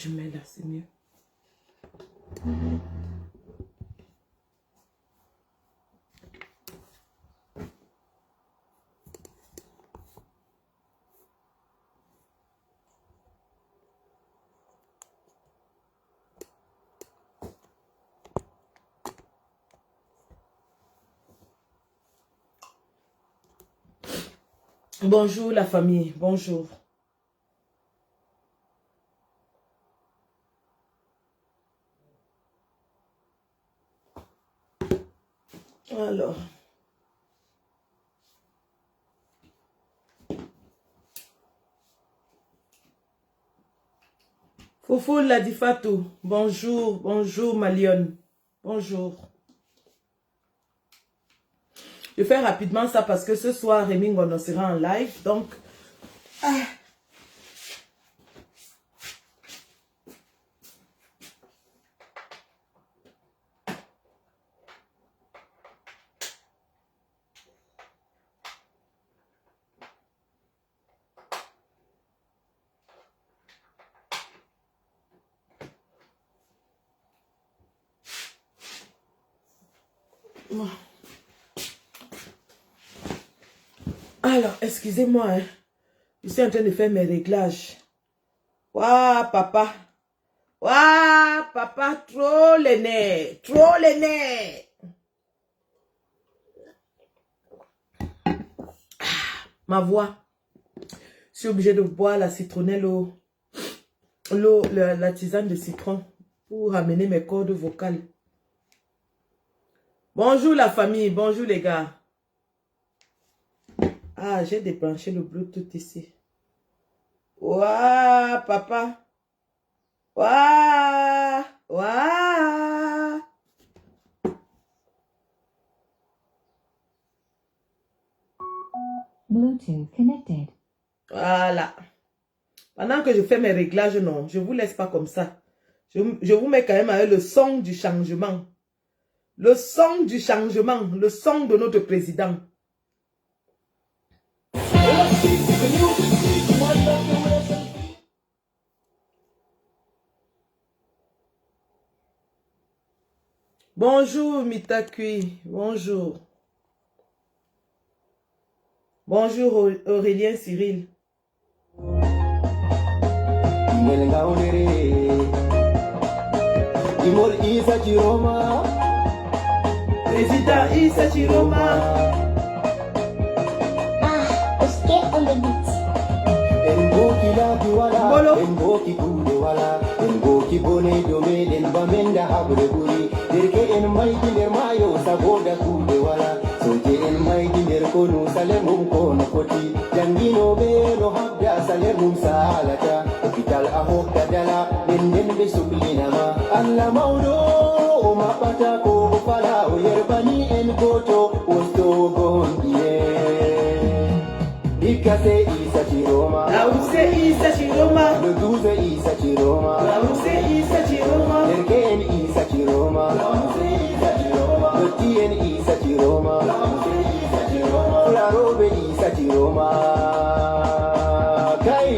je mets là, c'est mieux. Bonjour la famille, bonjour. Alors. Foufou Ladifatou, bonjour, bonjour Malion, bonjour. Je fais rapidement ça parce que ce soir, Rémi on sera en live, donc... Alors, excusez-moi, hein. Je suis en train de faire mes réglages. Waouh, papa. Waouh, papa, trop les nerfs. Trop les nerfs. Ma voix. Je suis obligée de boire la citronnelle la tisane de citron pour amener mes cordes vocales. Bonjour la famille, bonjour les gars. Ah, j'ai débranché le Bluetooth ici. Waouh, papa. Waouh, waouh. Bluetooth connected. Voilà. Pendant que je fais mes réglages, non, je ne vous laisse pas comme ça. Je vous mets quand même avec le son du changement. Le son du changement, le son de notre président. Bonjour Mitakui, bonjour. Bonjour Aurélien Cyril. Président Issa Chiroma. Stay on the beat. Ikase Issa Chiroma, Laouse Issa Chiroma, le 12 Issa Chiroma, Laouse Issa Chiroma, Lerken Issa Chiroma, le Tien Issa Chiroma, la Robe Issa Chiroma. Kai,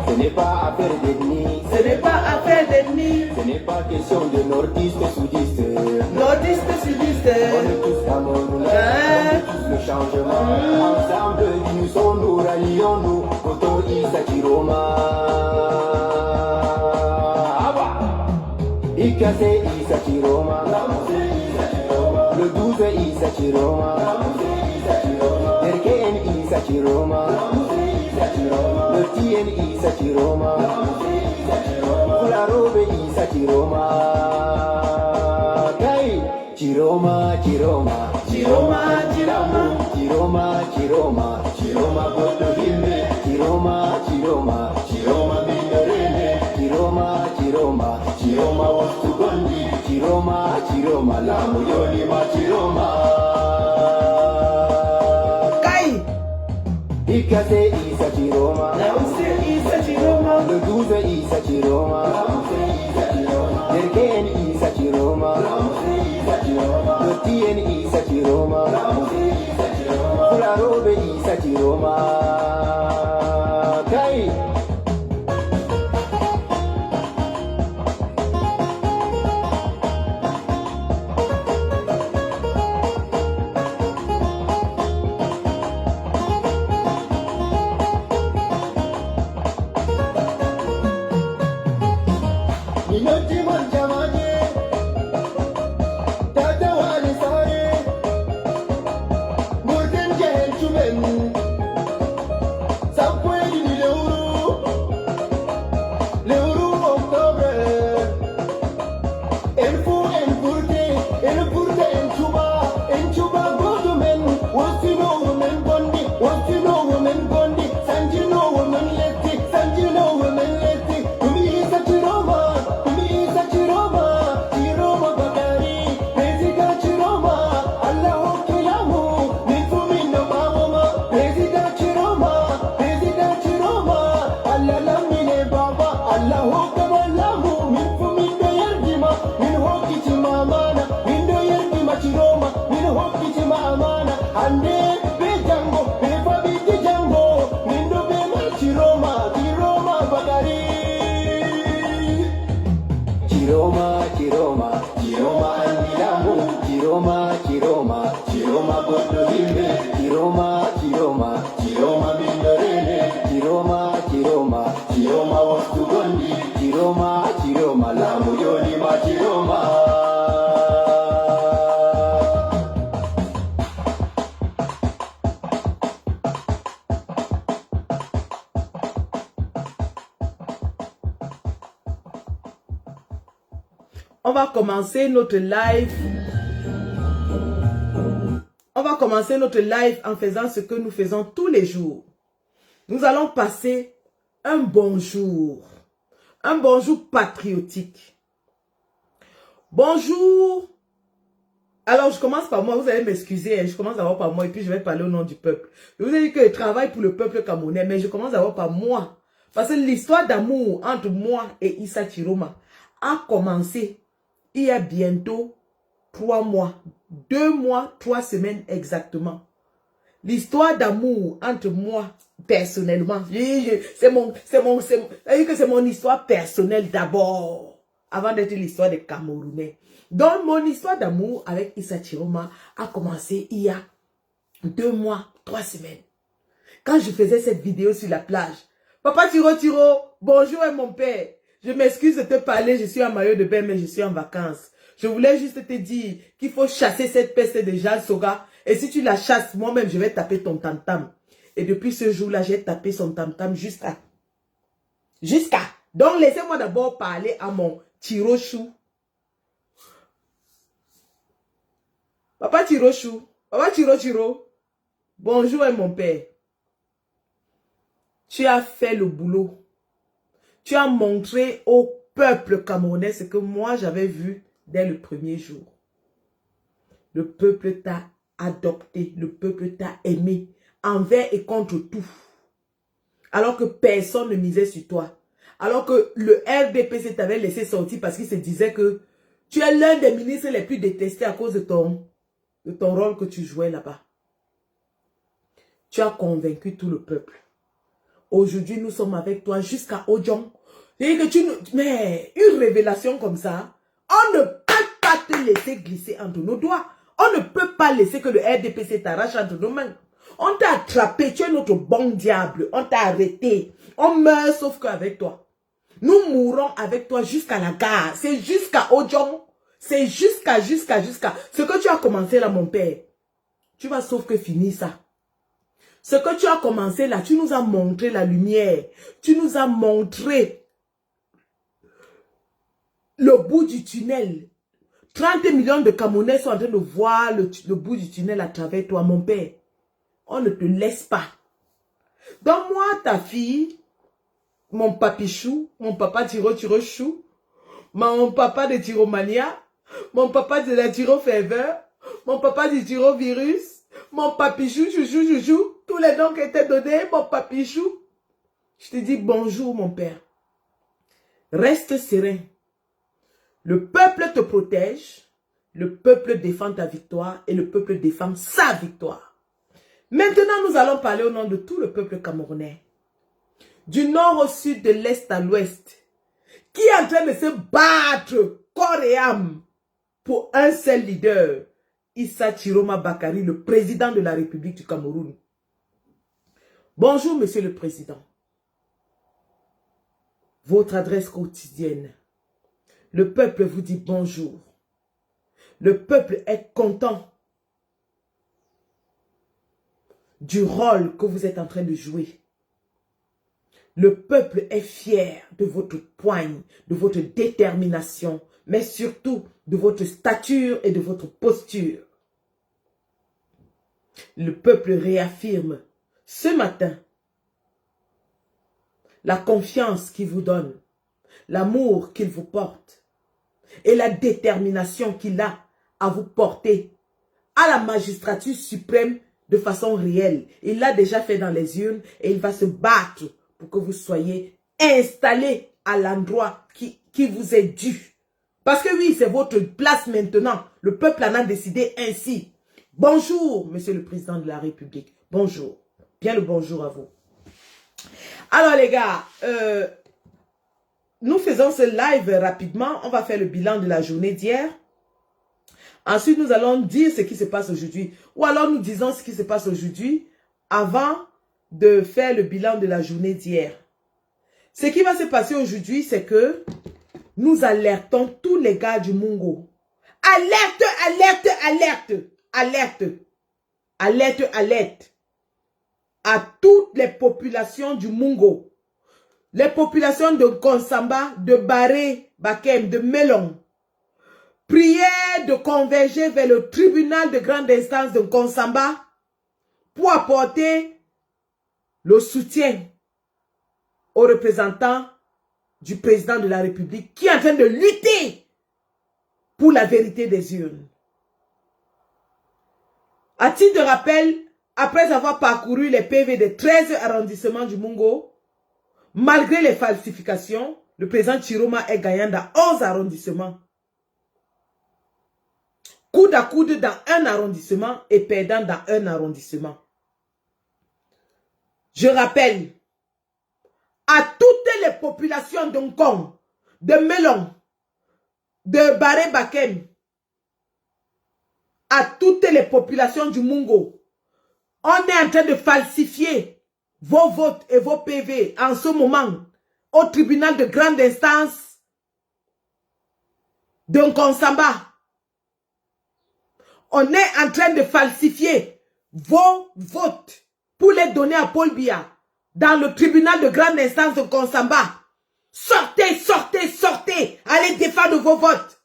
ce n'est pas affaire d'ethnie, ce n'est pas affaire d'ethnie, ce n'est pas question de nordiste sudiste. Nordiste sudiste, On est tous Camerounais, on est tous le changement. Ensemble, unissons-nous, rallions-nous, Koto Issa Chiroma. Ikase Issa Chiroma, le 12 Issa Chiroma, Lerken Issa Chiroma, le Tien Issa Chiroma, la Robe Issa Chiroma. Chiroma, Chiroma, Chiroma, Chiroma, Chiroma, Chiroma, Chiroma, Gotohime, Chiroma, Chiroma, Chiroma, Minerene, Chiroma, Chiroma, Chiroma, Wastugondi, Chiroma, Chiroma, Lamuyoni, Chiroma. Kai, Ikase Issa Chiroma, Laouse Issa Chiroma, le 12 Issa Chiroma, Lerken Issa Chiroma, le Tien Issa Chiroma, la Robe Issa Chiroma. Kai, On va commencer notre live. On va commencer notre live en faisant ce que nous faisons tous les jours. Nous allons passer un bonjour. Un bonjour patriotique. Bonjour. Alors, je commence par moi. Vous allez m'excuser. Hein, je commence d'abord par moi et puis je vais parler au nom du peuple. Je vous ai dit que je travaille pour le peuple camerounais, mais je commence d'abord par moi. Parce que l'histoire d'amour entre moi et Issa Chiroma a commencé il y a bientôt 3 mois. 2 mois, 3 semaines exactement. L'histoire d'amour entre moi, personnellement, c'est mon histoire personnelle d'abord, avant d'être l'histoire des Camerounais. Donc, mon histoire d'amour avec Issa Chiroma a commencé il y a 2 mois, 3 semaines. Quand je faisais cette vidéo sur la plage, Papa Tiro, bonjour mon père. Je m'excuse de te parler, je suis en maillot de bain, mais je suis en vacances. Je voulais juste te dire qu'il faut chasser cette peste de Jean Soga. Et si tu la chasses, moi-même, je vais taper ton tam-tam. Et depuis ce jour-là, j'ai tapé son tam-tam jusqu'à. Donc, laissez-moi d'abord parler à mon Tirochou. Papa Tirochou. Papa Tiro. Bonjour mon père. Tu as fait le boulot. Tu as montré au peuple camerounais ce que moi j'avais vu dès le premier jour. Le peuple t'a adopté, le peuple t'a aimé, envers et contre tout. Alors que personne ne misait sur toi. Alors que le RDPC t'avait laissé sortir parce qu'il se disait que tu es l'un des ministres les plus détestés à cause de ton rôle que tu jouais là-bas. Tu as convaincu tout le peuple. Aujourd'hui, nous sommes avec toi jusqu'à Odion. Mais une révélation comme ça, on ne peut pas te laisser glisser entre nos doigts. On ne peut pas laisser que le RDPC t'arrache entre nos mains. On t'a attrapé, tu es notre bon diable. On t'a arrêté. On meurt sauf qu'avec toi. Nous mourrons avec toi jusqu'à la gare. C'est jusqu'à Odion. C'est jusqu'à. Ce que tu as commencé là, mon père, tu vas sauf que finir ça. Ce que tu as commencé là, tu nous as montré la lumière. Tu nous as montré le bout du tunnel. 30 millions de Camerounais sont en train de voir le bout du tunnel à travers toi, mon père. On ne te laisse pas. Donne-moi ta fille, mon papichou, mon papa Tirochou, mon papa de Tiromania, mon papa de la Tiro-Fever, mon papa du Tiro-Virus, mon papichou, chouchou, tous les noms qui étaient donnés, mon papichou. Je te dis bonjour, mon père. Reste serein. Le peuple te protège, le peuple défend ta victoire et le peuple défend sa victoire. Maintenant, nous allons parler au nom de tout le peuple camerounais. Du nord au sud, de l'est à l'ouest, qui est en train de se battre corps et âme pour un seul leader, Issa Chiroma Bakary, le président de la République du Cameroun. Bonjour, monsieur le président. Votre adresse quotidienne. Le peuple vous dit bonjour. Le peuple est content du rôle que vous êtes en train de jouer. Le peuple est fier de votre poigne, de votre détermination, mais surtout de votre stature et de votre posture. Le peuple réaffirme ce matin la confiance qu'il vous donne, l'amour qu'il vous porte et la détermination qu'il a à vous porter à la magistrature suprême de façon réelle. Il l'a déjà fait dans les urnes et il va se battre pour que vous soyez installés à l'endroit qui vous est dû. Parce que oui, c'est votre place maintenant. Le peuple en a décidé ainsi. Bonjour, monsieur le président de la République. Bonjour. Bien le bonjour à vous. Alors les gars, nous faisons ce live rapidement. On va faire le bilan de la journée d'hier. Ensuite, nous allons dire ce qui se passe aujourd'hui. Ou alors nous disons ce qui se passe aujourd'hui avant de faire le bilan de la journée d'hier. Ce qui va se passer aujourd'hui, c'est que nous alertons tous les gars du Mungo. Alerte, alerte, alerte, alerte, alerte, alerte à toutes les populations du Mungo. Les populations de Konsamba, de Baré, Bakem, de Melon, priez de converger vers le tribunal de grande instance de Nkonsamba pour apporter le soutien aux représentants du président de la République qui est en train de lutter pour la vérité des urnes. À titre de rappel, après avoir parcouru les PV des 13 arrondissements du Mungo, malgré les falsifications, le président Chiroma est gagnant dans 11 arrondissements. Coude à coude dans un arrondissement et perdant dans un arrondissement. Je rappelle à toutes les populations d'Hong Kong, de Melon, de Baré-Bakem, à toutes les populations du Mungo, on est en train de falsifier vos votes et vos PV en ce moment au tribunal de grande instance de Nkonsamba. On est en train de falsifier vos votes pour les donner à Paul Biya dans le tribunal de grande instance de Nkonsamba. Sortez, sortez, sortez. Allez défendre vos votes.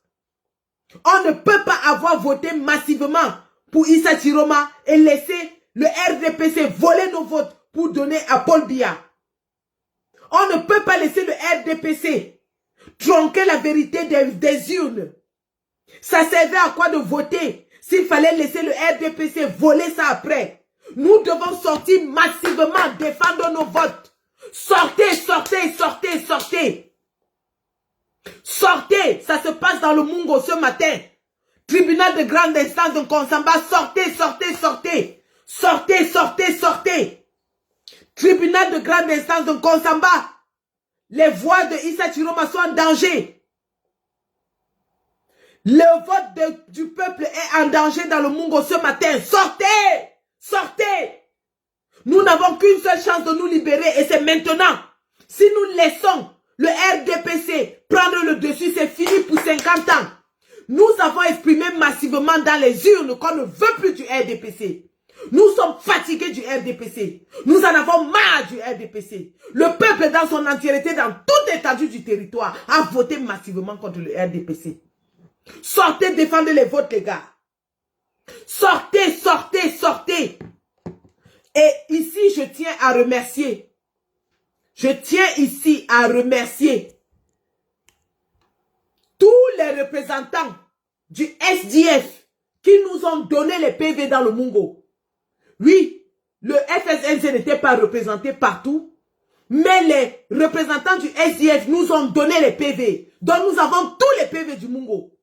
On ne peut pas avoir voté massivement pour Issa Chiroma et laisser le RDPC voler nos votes pour donner à Paul Biya. On ne peut pas laisser le RDPC tronquer la vérité des urnes. Ça servait à quoi de voter s'il fallait laisser le RDPC voler ça après? Nous devons sortir massivement, défendre nos votes. Sortez, sortez, sortez, sortez. Sortez, ça se passe dans le Mungo ce matin. Tribunal de grande instance de Nkonsamba, sortez, sortez, sortez. Sortez, sortez, sortez. Tribunal de grande instance de Nkonsamba. Les voix de Issa Chiroma sont en danger. Le vote du peuple est en danger dans le Mungo ce matin. Sortez! Sortez! Nous n'avons qu'une seule chance de nous libérer et c'est maintenant. Si nous laissons le RDPC prendre le dessus, c'est fini pour 50 ans. Nous avons exprimé massivement dans les urnes qu'on ne veut plus du RDPC. Nous sommes fatigués du RDPC. Nous en avons marre du RDPC. Le peuple dans son entièreté, dans toute étendue du territoire, a voté massivement contre le RDPC. Sortez, défendez les votes, les gars. Sortez, sortez, sortez. Et ici, je tiens à remercier. Je tiens ici à remercier tous les représentants du SDF qui nous ont donné les PV dans le Mungo. Oui, le FSNC n'était pas représenté partout, mais les représentants du SDF nous ont donné les PV. Donc nous avons tous les PV du Mungo.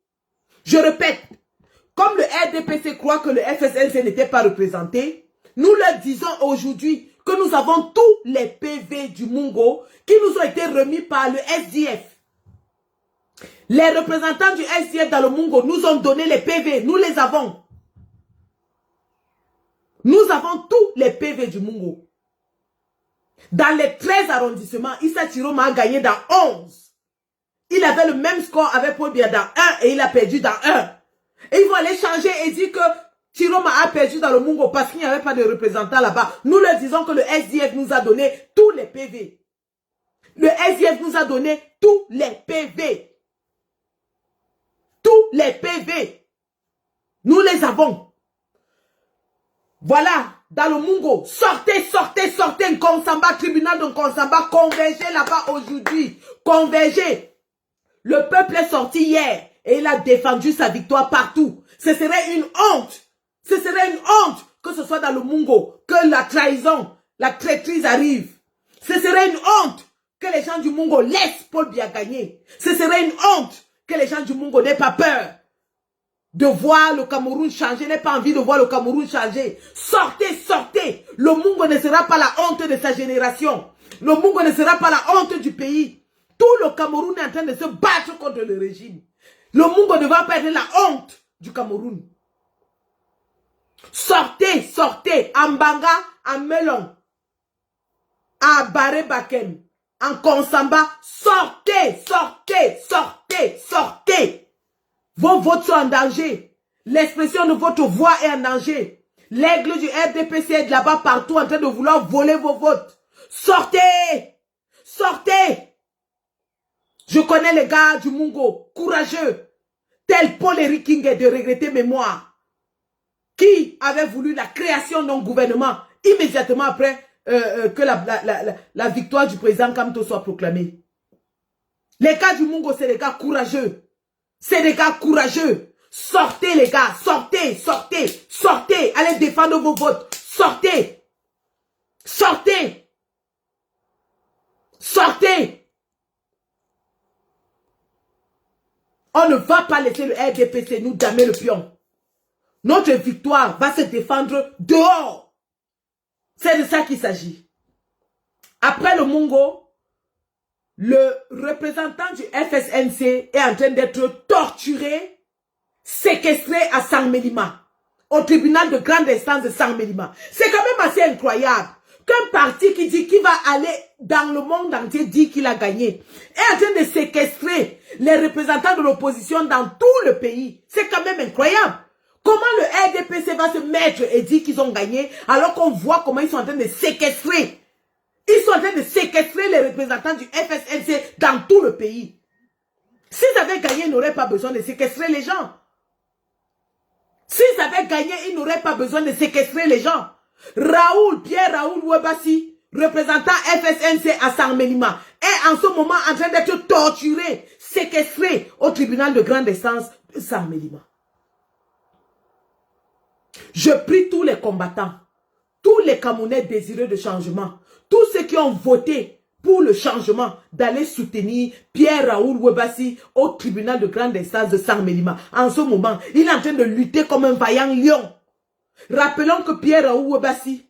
Je répète, comme le RDPC croit que le FSNC n'était pas représenté, nous leur disons aujourd'hui que nous avons tous les PV du Mungo qui nous ont été remis par le SDF. Les représentants du SDF dans le Mungo nous ont donné les PV, nous les avons. Nous avons tous les PV du Mungo. Dans les 13 arrondissements, Issa Chiroma a gagné dans 11. Il avait le même score avec Paul Biya dans 1 et il a perdu dans 1. Et ils vont aller changer et dire que Chiroma a perdu dans le Mungo parce qu'il n'y avait pas de représentants là-bas. Nous leur disons que le SDF nous a donné tous les PV. Le SDF nous a donné tous les PV. Tous les PV. Nous les avons. Voilà, dans le Mungo, sortez, sortez, sortez, Nkonsamba, tribunal de Nkonsamba, convergez là-bas aujourd'hui, convergez. Le peuple est sorti hier et il a défendu sa victoire partout. Ce serait une honte, ce serait une honte que ce soit dans le Mungo, que la trahison, la traîtrise arrive. Ce serait une honte que les gens du Mungo laissent Paul Biya gagner. Ce serait une honte que les gens du Mungo n'aient pas peur de voir le Cameroun changer, n'aient pas envie de voir le Cameroun changer. Sortez, sortez. Le Mungo ne sera pas la honte de sa génération. Le Mungo ne sera pas la honte du pays. Tout le Cameroun est en train de se battre contre le régime. Le Mungo ne va pas être la honte du Cameroun. Sortez, sortez. En Banga, en Melon, à Baré-Bakem, en Nkonsamba. Sortez, sortez, sortez, sortez. Vos votes sont en danger. L'expression de votre voix est en danger. L'aigle du RDPC est là-bas partout en train de vouloir voler vos votes. Sortez! Sortez! Je connais les gars du Mungo, courageux. tel Paul-Éric Kingué de regretter mémoire, qui avait voulu la création d'un gouvernement immédiatement après que la victoire du président Kamto soit proclamée. Les gars du Mungo, c'est des gars courageux. C'est des gars courageux. Sortez les gars, sortez, sortez, sortez. Allez défendre vos votes. Sortez. Sortez. Sortez. On ne va pas laisser le RDPC nous damer le pion. Notre victoire va se défendre dehors. C'est de ça qu'il s'agit. Après le Mungo, le représentant du FSNC est en train d'être torturé, séquestré à Sangmelima, au tribunal de grande instance de Sangmelima. C'est quand même assez incroyable qu'un parti qui dit qu'il va aller dans le monde entier dit qu'il a gagné est en train de séquestrer les représentants de l'opposition dans tout le pays. C'est quand même incroyable. Comment le RDPC va se mettre et dire qu'ils ont gagné alors qu'on voit comment ils sont en train de séquestrer. Ils sont en train de séquestrer les représentants du FSNC dans tout le pays. S'ils avaient gagné, ils n'auraient pas besoin de séquestrer les gens. S'ils avaient gagné, ils n'auraient pas besoin de séquestrer les gens. Pierre-Raoul Webassi, représentant FSNC à Sangmelima, est en ce moment en train d'être torturé, séquestré au tribunal de grande instance de Sangmelima. Je prie tous les combattants, tous les Camerounais désireux de changement, tous ceux qui ont voté pour le changement, d'aller soutenir Pierre-Raoul Webassi au tribunal de grande instance de Sangmelima. En ce moment, il est en train de lutter comme un vaillant lion. Rappelons que Pierre-Raoul Webassi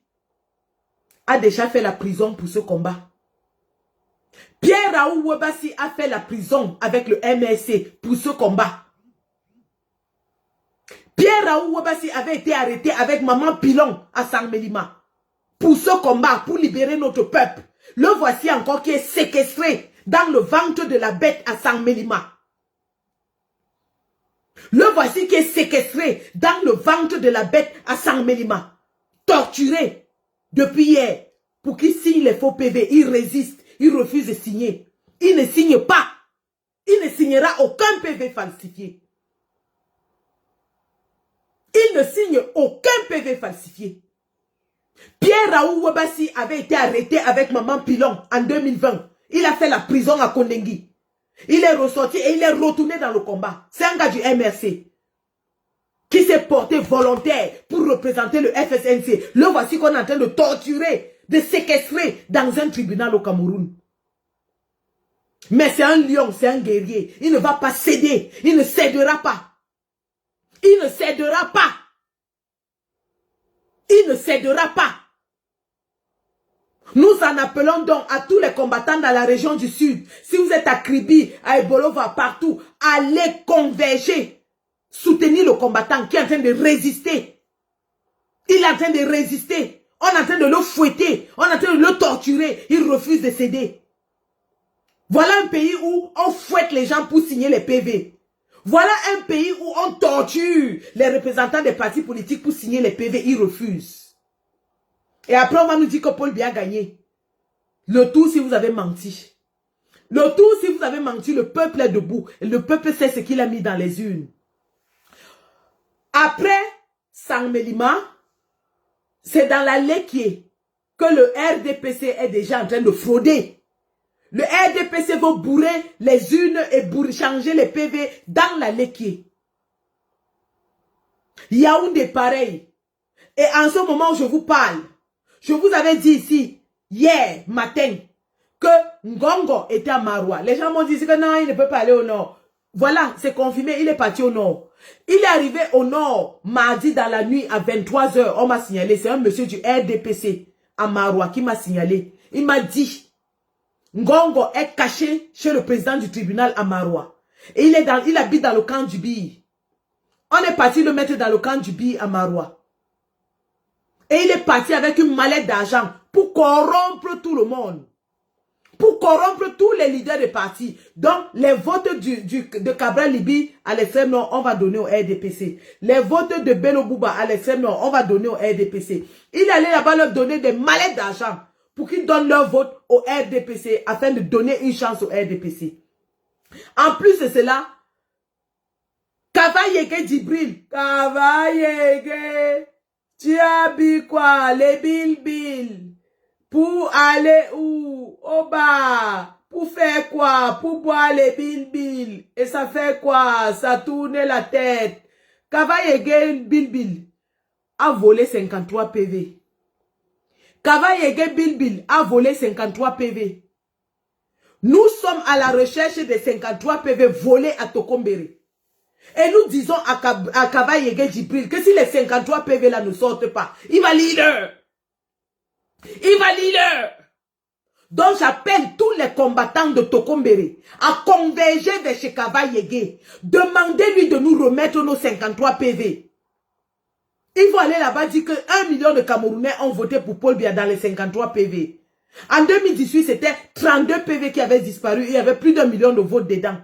a déjà fait la prison pour ce combat. Pierre-Raoul Webassi a fait la prison avec le MRC pour ce combat. Pierre-Raoul Webassi avait été arrêté avec Maman Pilon à Sangmelima pour ce combat, pour libérer notre peuple. Le voici encore qui est séquestré dans le ventre de la bête à Sangmelima. Le voici qui est séquestré dans le ventre de la bête à Sangmelima. Torturé depuis hier pour qu'il signe les faux PV. Il résiste, il refuse de signer. Il ne signe pas. Il ne signera aucun PV falsifié. Il ne signe aucun PV falsifié. Pierre-Raoul Webassi avait été arrêté avec Maman Pilon en 2020. Il a fait la prison à Kondengui. Il est ressorti et il est retourné dans le combat. C'est un gars du MRC qui s'est porté volontaire pour représenter le FSNC. Le voici qu'on est en train de torturer, de séquestrer dans un tribunal au Cameroun. Mais c'est un lion, c'est un guerrier. Il ne va pas céder. Il ne cédera pas. Il ne cédera pas. Il ne cédera pas. Nous en appelons donc à tous les combattants dans la région du Sud. Si vous êtes à Kribi, à Ebolova, partout, allez converger. Soutenir le combattant qui est en train de résister. Il est en train de résister. On est en train de le fouetter. On est en train de le torturer. Il refuse de céder. Voilà un pays où on fouette les gens pour signer les PV. Voilà un pays où on torture les représentants des partis politiques pour signer les PV. Ils refusent. Et après, on va nous dire que Paul Biya a gagné. Le tout si vous avez menti. Le tout si vous avez menti, le peuple est debout. Et le peuple sait ce qu'il a mis dans les urnes. Après Sangmelima, c'est dans la Lekié que le RDPC est déjà en train de frauder. Le RDPC va bourrer les urnes et changer les PV dans la Lekié. Yaoundé pareil. Et en ce moment où je vous parle, je vous avais dit ici, hier matin, que Ngongo était à Maroua. Les gens m'ont dit que non, il ne peut pas aller au nord. Voilà, c'est confirmé, il est parti au nord. Il est arrivé au nord, mardi dans la nuit à 23 h. On m'a signalé, c'est un monsieur du RDPC à Maroua qui m'a signalé. Il m'a dit, Ngongo est caché chez le président du tribunal à Maroua. Et il habite dans le camp du Bi. On est parti le mettre dans le camp du Bi à Maroua. Et il est parti avec une mallette d'argent pour corrompre tout le monde. Pour corrompre tous les leaders des partis. Donc, les votes de Cabral Libi à l'extrême nord, on va donner au RDPC. Les votes de Bello Bouba à l'extrême nord, on va donner au RDPC. Il allait là-bas leur donner des mallettes d'argent pour qu'ils donnent leur vote au RDPC afin de donner une chance au RDPC. En plus de cela, Kavayege Djibril. Kavayege. Tu habilles quoi? Les billes. Pour aller où? Au bar. Pour faire quoi? Pour boire les billes. Et ça fait quoi? Ça tourne la tête. Kavayege Bilbil a volé 53 PV. Kavayege Bilbil a volé 53 PV. Nous sommes à la recherche des 53 PV volés à Tokombéré. Et nous disons à Kavayege Djibril que si les 53 PV là ne sortent pas, il va leader. Il va leader. Donc j'appelle tous les combattants de Tokombéré à converger vers chez Kavayege. Demandez-lui de nous remettre nos 53 PV. Il faut aller là-bas dire que 1 million de Camerounais ont voté pour Paul Biya dans les 53 PV. En 2018, c'était 32 PV qui avaient disparu. Il y avait plus d'1 million de votes dedans.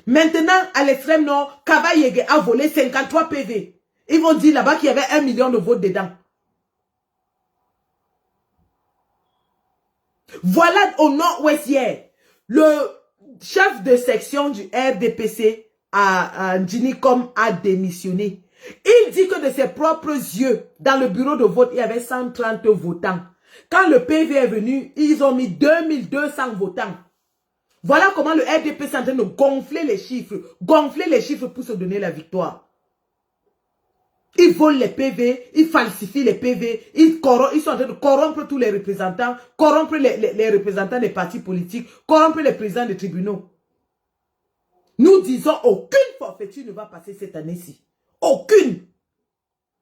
Maintenant, à l'extrême nord, Kavayege a volé 53 PV. Ils vont dire là-bas qu'il y avait 1 million de votes dedans. Voilà au nord-ouest hier. Le chef de section du RDPC à Djinicom a démissionné. Il dit que de ses propres yeux, dans le bureau de vote, il y avait 130 votants. Quand le PV est venu, ils ont mis 2200 votants. Voilà comment le RDPC est en train de gonfler les chiffres pour se donner la victoire. Ils volent les PV, ils falsifient les PV, ils sont en train de corrompre tous les représentants, corrompre les représentants des partis politiques, corrompre les présidents des tribunaux. Nous disons aucune forfaiture ne va passer cette année-ci. Aucune.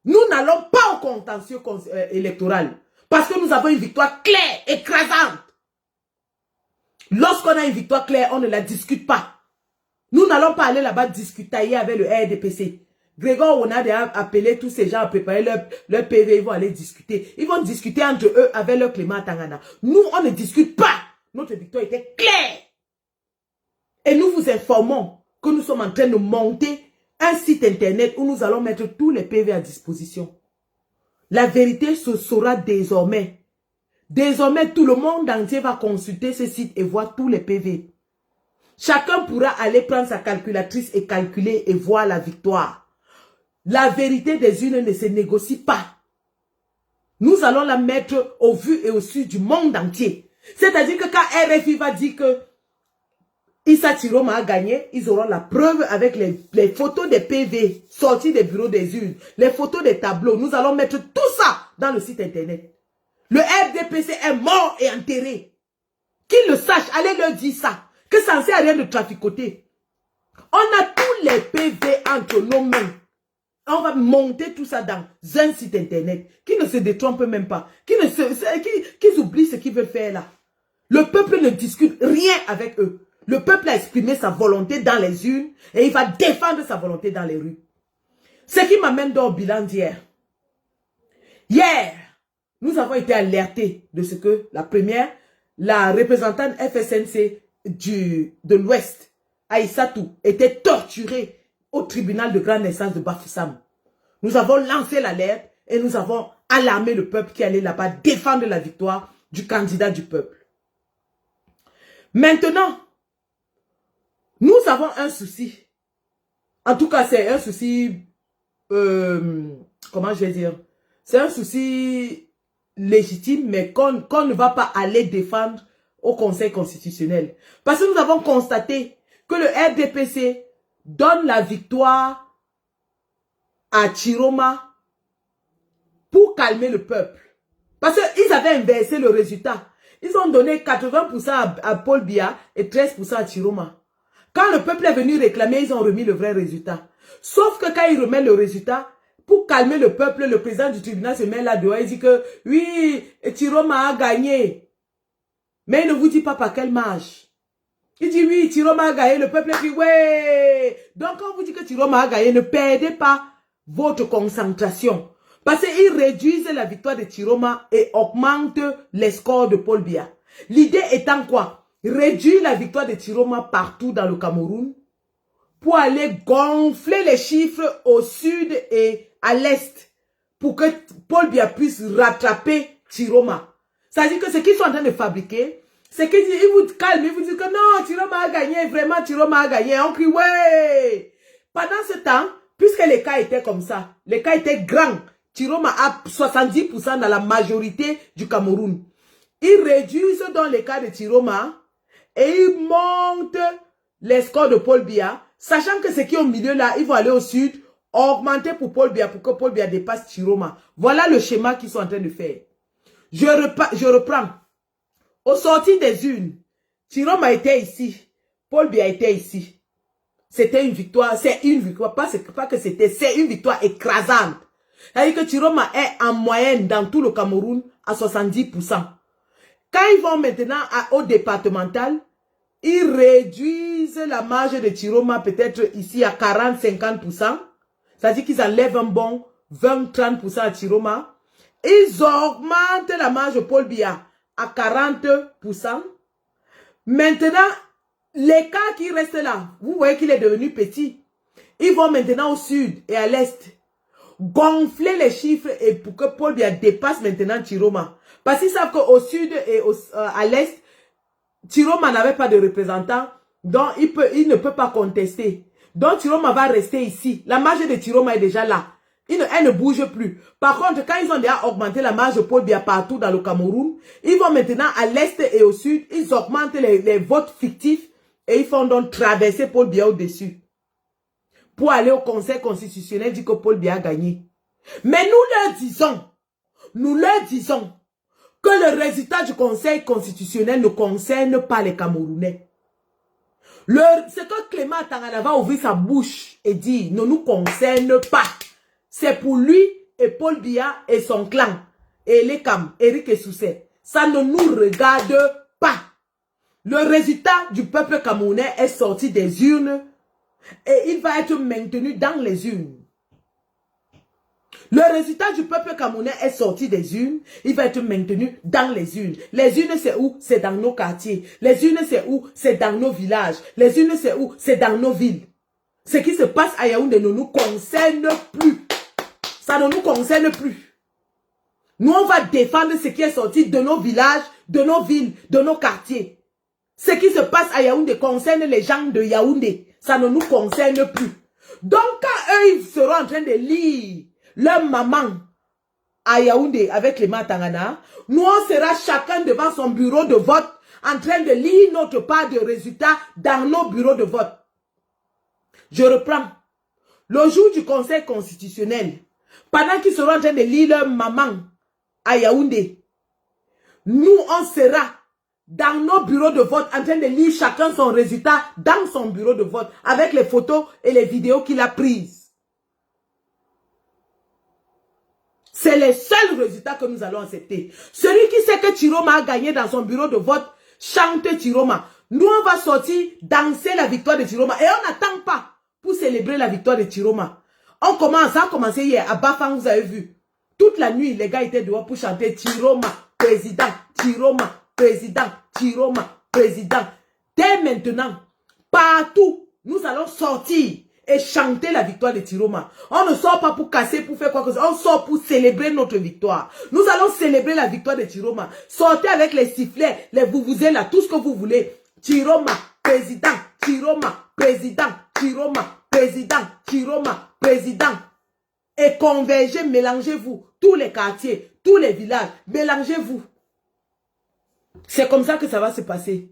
Nous n'allons pas au contentieux électoral parce que nous avons une victoire claire, écrasante. Lorsqu'on a une victoire claire, on ne la discute pas. Nous n'allons pas aller là-bas discuter avec le RDPC. Grégoire, on a déjà appelé tous ces gens à préparer leur PV, ils vont aller discuter. Ils vont discuter entre eux avec leur Clément Tangana. Nous, on ne discute pas. Notre victoire était claire. Et nous vous informons que nous sommes en train de monter un site internet où nous allons mettre tous les PV à disposition. La vérité se saura désormais. Désormais, tout le monde entier va consulter ce site et voir tous les PV. Chacun pourra aller prendre sa calculatrice et calculer et voir la victoire. La vérité des urnes ne se négocie pas. Nous allons la mettre au vu et au su du monde entier. C'est-à-dire que quand RFI va dire que Issa Chiroma a gagné, ils auront la preuve avec les photos des PV sortis des bureaux des urnes, les photos des tableaux. Nous allons mettre tout ça dans le site internet. Le RDPC est mort et enterré. Qu'ils le sachent, allez leur dire ça. Que ça ne sert à rien de traficoter. On a tous les PV entre nos mains. On va monter tout ça dans un site internet qui ne se détrompe même pas. Qui oublient ce qu'ils veulent faire là. Le peuple ne discute rien avec eux. Le peuple a exprimé sa volonté dans les urnes et il va défendre sa volonté dans les rues. Ce qui m'amène dans le bilan d'hier. Hier, nous avons été alertés de ce que la représentante FSNC de l'Ouest, Aïssatou, était torturée au tribunal de grande instance de Bafoussam. Nous avons lancé l'alerte et nous avons alarmé le peuple qui allait là-bas défendre la victoire du candidat du peuple. Maintenant, nous avons un souci. En tout cas, c'est un souci, comment je vais dire, c'est un souci légitime, mais qu'on ne va pas aller défendre au Conseil constitutionnel. Parce que nous avons constaté que le RDPC donne la victoire à Chiroma pour calmer le peuple. Parce qu'ils avaient inversé le résultat. Ils ont donné 80% à Paul Biya et 13% à Chiroma. Quand le peuple est venu réclamer, ils ont remis le vrai résultat. Sauf que quand ils remettent le résultat, pour calmer le peuple, le président du tribunal se met là-dehors et dit que oui, Chiroma a gagné. Mais il ne vous dit pas par quelle marge. Il dit oui, Chiroma a gagné, le peuple dit ouais. Donc quand on vous dit que Chiroma a gagné, ne perdez pas votre concentration. Parce qu'ils réduisent la victoire de Chiroma et augmentent les scores de Paul Biya. L'idée étant quoi? Réduire la victoire de Chiroma partout dans le Cameroun pour aller gonfler les chiffres au sud et à l'est pour que Paul Biya puisse rattraper Chiroma. C'est-à-dire que ce qu'ils sont en train de fabriquer, c'est qu'ils vous calment, ils vous disent que non, Chiroma a gagné, vraiment Chiroma a gagné. On crie ouais. Pendant ce temps, puisque les cas étaient comme ça, les cas étaient grands, Chiroma a 70% dans la majorité du Cameroun. Ils réduisent dans les cas de Chiroma et ils montent les scores de Paul Biya, sachant que ceux qui sont au milieu là, ils vont aller au sud, augmenter pour Paul Biya, pour que Paul Biya dépasse Chiroma. Voilà le schéma qu'ils sont en train de faire. Je reprends. Au sorti des urnes, Chiroma était ici, Paul Biya était ici. C'était une victoire, c'est une victoire, pas que c'était, c'est une victoire écrasante. C'est-à-dire que Chiroma est en moyenne dans tout le Cameroun à 70%. Quand ils vont maintenant au départemental, ils réduisent la marge de Chiroma peut-être ici à 40-50%. C'est-à-dire qu'ils enlèvent un bon 20-30% à Chiroma. Ils augmentent la marge de Paul Biya à 40%. Maintenant, les cas qui restent là, vous voyez qu'il est devenu petit. Ils vont maintenant au sud et à l'est gonfler les chiffres et pour que Paul Biya dépasse maintenant Chiroma. Parce qu'ils savent qu'au sud et à l'est, Chiroma n'avait pas de représentant, donc il ne peut pas contester. Donc Chiroma va rester ici. La marge de Chiroma est déjà là. Elle ne bouge plus. Par contre, quand ils ont déjà augmenté la marge de Paul Biya partout dans le Cameroun, ils vont maintenant à l'est et au sud, ils augmentent les votes fictifs et ils font donc traverser Paul Biya au-dessus. Pour aller au Conseil constitutionnel, dire que Paul Biya a gagné. Mais nous leur disons que le résultat du Conseil constitutionnel ne concerne pas les Camerounais. Ce que Clément Tangana va ouvrir sa bouche et dire ne nous concerne pas. C'est pour lui et Paul Biya et son clan. Et les Cam, Eric et Soucet. Ça ne nous regarde pas. Le résultat du peuple camerounais est sorti des urnes et il va être maintenu dans les urnes. Le résultat du peuple camerounais est sorti des urnes, il va être maintenu dans les urnes. Les urnes, c'est où? C'est dans nos quartiers. Les urnes, c'est où? C'est dans nos villages. Les urnes, c'est où? C'est dans nos villes. Ce qui se passe à Yaoundé ne nous concerne plus. Ça ne nous concerne plus. Nous, on va défendre ce qui est sorti de nos villages, de nos villes, de nos quartiers. Ce qui se passe à Yaoundé concerne les gens de Yaoundé. Ça ne nous concerne plus. Donc, quand eux, ils seront en train de lire leur maman à Yaoundé avec les Matangana, nous, on sera chacun devant son bureau de vote en train de lire notre part de résultats dans nos bureaux de vote. Je reprends. Le jour du Conseil constitutionnel, pendant qu'ils seront en train de lire leur maman à Yaoundé, nous, on sera dans nos bureaux de vote en train de lire chacun son résultat dans son bureau de vote avec les photos et les vidéos qu'il a prises. C'est les seuls résultats que nous allons accepter. Celui qui sait que Chiroma a gagné dans son bureau de vote, chante Chiroma. Nous, on va sortir danser la victoire de Chiroma. Et on n'attend pas pour célébrer la victoire de Chiroma. Ça a commencé hier à Bafang, vous avez vu. Toute la nuit, les gars étaient dehors pour chanter Chiroma, président, Chiroma, président, Chiroma, président. Dès maintenant, partout, nous allons sortir et chanter la victoire de Chiroma. On ne sort pas pour casser, pour faire quoi que ce soit. On sort pour célébrer notre victoire. Nous allons célébrer la victoire de Chiroma. Sortez avec les sifflets, les vuvuzelas, tout ce que vous voulez. Chiroma, président, Chiroma, président, Chiroma, président, Chiroma, président. Et convergez, mélangez-vous. Tous les quartiers, tous les villages, mélangez-vous. C'est comme ça que ça va se passer.